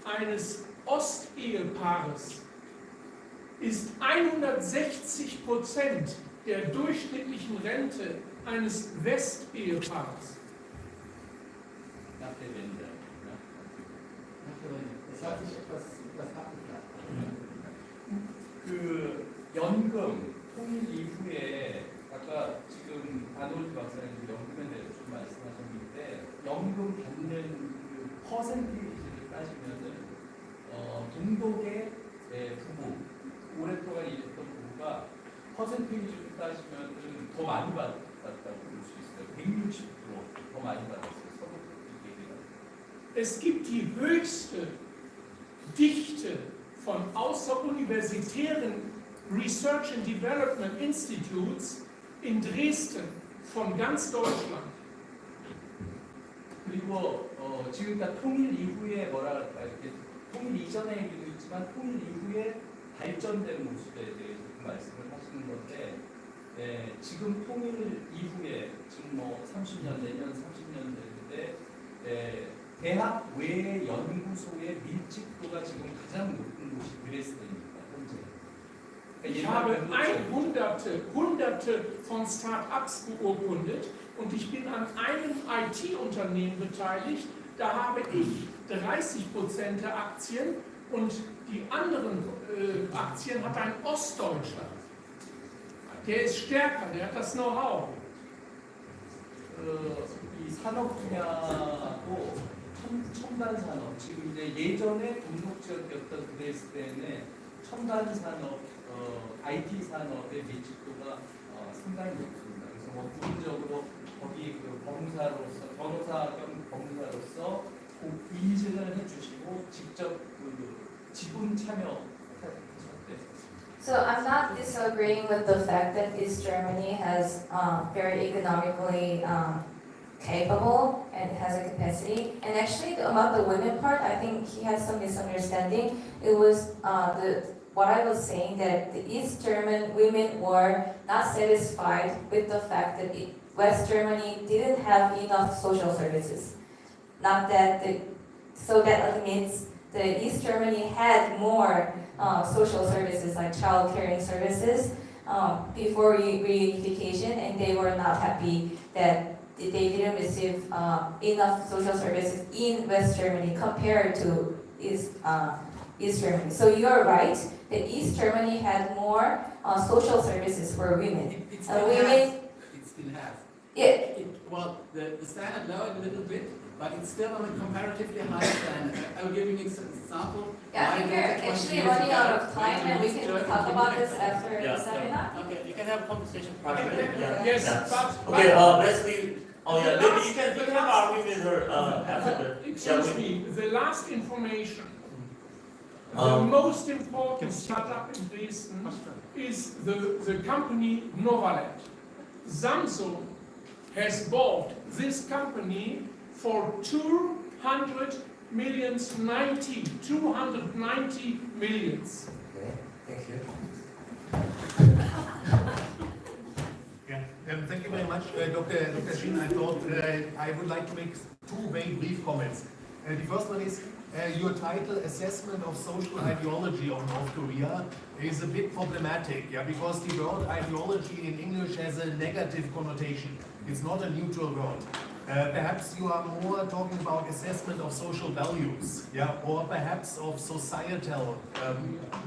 eines Ostehepaares ist 160% der durchschnittlichen Rente eines Westehepaares.
Nach der Wende.
Das hat sich etwas abgeflacht.
그 연금 통일 이후에 아까 지금 안올드 박사님 연금에 대해서 좀 말씀하셨는데 연금 받는 그 퍼센테이지를 따지면은 동독의 부부 오랫동안 일했던 부부가 퍼센테이지를 따지면은 더 많이 받았다고 볼 수 있어요. 160%더 많이 받았어요. 서독 얘기가.
Es gibt die höchste Dichte von außeruniversitären Research and Development Institutes in Dresden von ganz Deutschland.
그리고 지금 그러니까 통일 이후에 뭐랄까 이렇게 통일 이전의 얘기도 있지만 통일 이후에 발전된 모습에 대해서 말씀을 하시는 건데 지금 통일 이후에 지금 뭐 30년 내년 30년 되는데 대학 외의 연구소의 밀집도가 지금 가장 높은 곳이 드레스덴입니다. 현재.
Ich habe hunderte von Start-ups beurkundet und ich bin an einem IT-Unternehmen beteiligt. Da habe ich 30% der Aktien und die anderen Aktien hat ein Ostdeutscher. Der ist stärker, der hat das Know-how.
이 산업 분야도 첨단 산업, 지금 이제 예전에 동독 지역이었던 드레스덴의 첨단 산업, IT 산업의 밀집도가 상당히 높습니다. 그래서 뭐 부분적으로 거기 그 변호사 겸 법무사로서 인증을 해주시고 직접 그 지분 참여하셨대.
So I'm not disagreeing with the fact that East Germany has very economically capable and has a capacity. And actually, about the women part, I think he has some misunderstanding. It was what I was saying that the East German women were not satisfied with the fact that West Germany didn't have enough social services. Not that so that admits the East Germany had more social services like child caring services before reunification, and they were not happy that they didn't receive enough social services in West Germany compared to East Germany. So you're right that East Germany had more social services for women.
It still
Women.
It still has.
Yeah.
Well, the standard lowered a little bit, but it's still on a comparatively high standard. I'll give you an example.
Yeah, I think we're actually running out of time, and we can talk about this after the seminar.
Okay, you can have a conversation privately.
Yes, but
Okay, let's leave. Oh yeah, maybe you can argue with her after.
excuse me, the last information. The most important startup in Dresden is the company Novalet. Samsung has bought this company for 290 millions.
Okay, thank you.
much, Dr. Shin. I thought I would like to make two very brief comments. The first one is your title, Assessment of Social Ideology of North Korea, is a bit problematic, yeah, because the word ideology in English has a negative connotation. It's not a neutral word. Perhaps you are more talking about assessment of social values, yeah, or perhaps of societal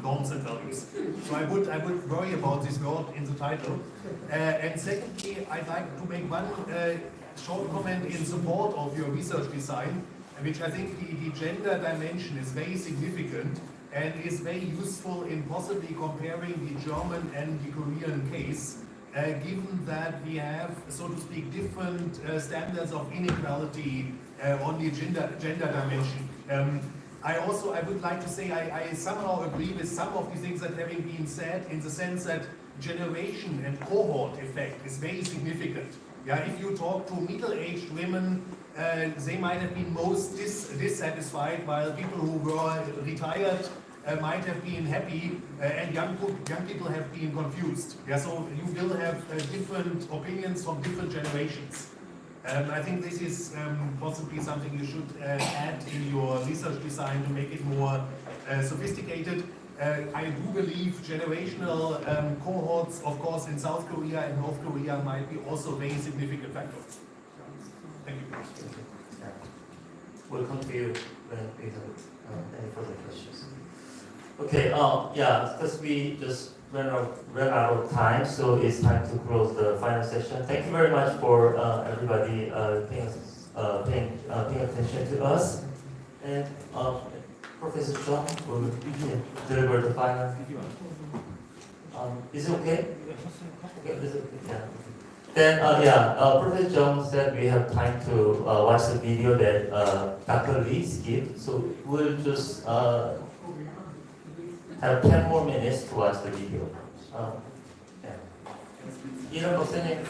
norms and values. So I would worry about this word in the title. And secondly, I'd like to make one short comment in support of your research design, which I think the gender dimension is very significant and is very useful in possibly comparing the German and the Korean case. Given that we have, so to speak, different standards of inequality on the gender dimension. I would like to say I somehow agree with some of the things that having been said, in the sense that generation and cohort effect is very significant. Yeah, if you talk to middle-aged women, they might have been most dissatisfied, while people who were retired might have been happy, and young people have been confused. Yeah, so you will have different opinions from different generations. I think this is possibly something you should add in your research design to make it more sophisticated. I do believe generational cohorts, of course, in South Korea and North Korea might be also very significant factors. Thank you.
We'll come to you when we have any further questions. Okay, yeah, because we just ran out of time, so it's time to close the final session. Thank you very much for everybody paying attention to us. And Professor John will deliver the final. Is it okay? Okay, is it, yeah. Then, Professor John said we have time to watch the video that Dr. Lee skipped, so we'll just have 10 more minutes to watch the video. 이런 박사님.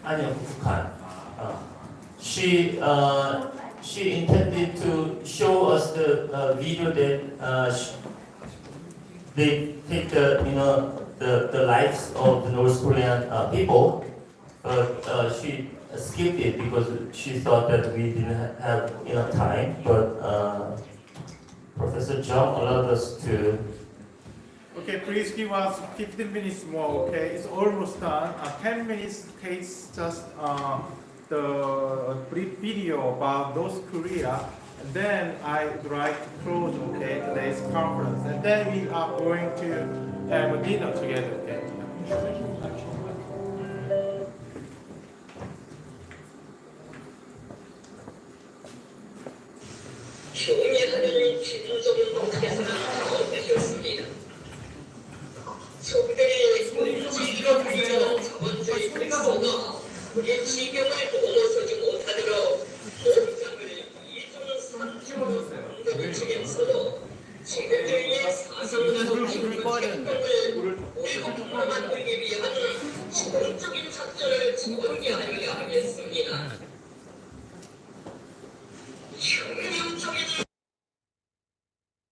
아니요, 북한. She intended to show us the video that they take the lives of the North Korean people, but she skipped it because she thought that we didn't have enough time. But Professor Jung allowed us to.
Okay, please give us 15 minutes more. Okay, it's almost done. 10 minutes takes just the brief video about North Korea, and then I'd like to close, okay, today's conference, and then we are going to have a dinner together, okay.
경의하는 김정은께서는 나오셨습니다. 적들이 군지를 위하여 자본주의 백성과 우리 지경을 넘어서지 못하도록 공장을 이중 삼중을 책임서도 지금의 사상과도 기본을 우리가 만들기 위한 지속적인 작전을 전개하여야 하겠습니다. 혁명적인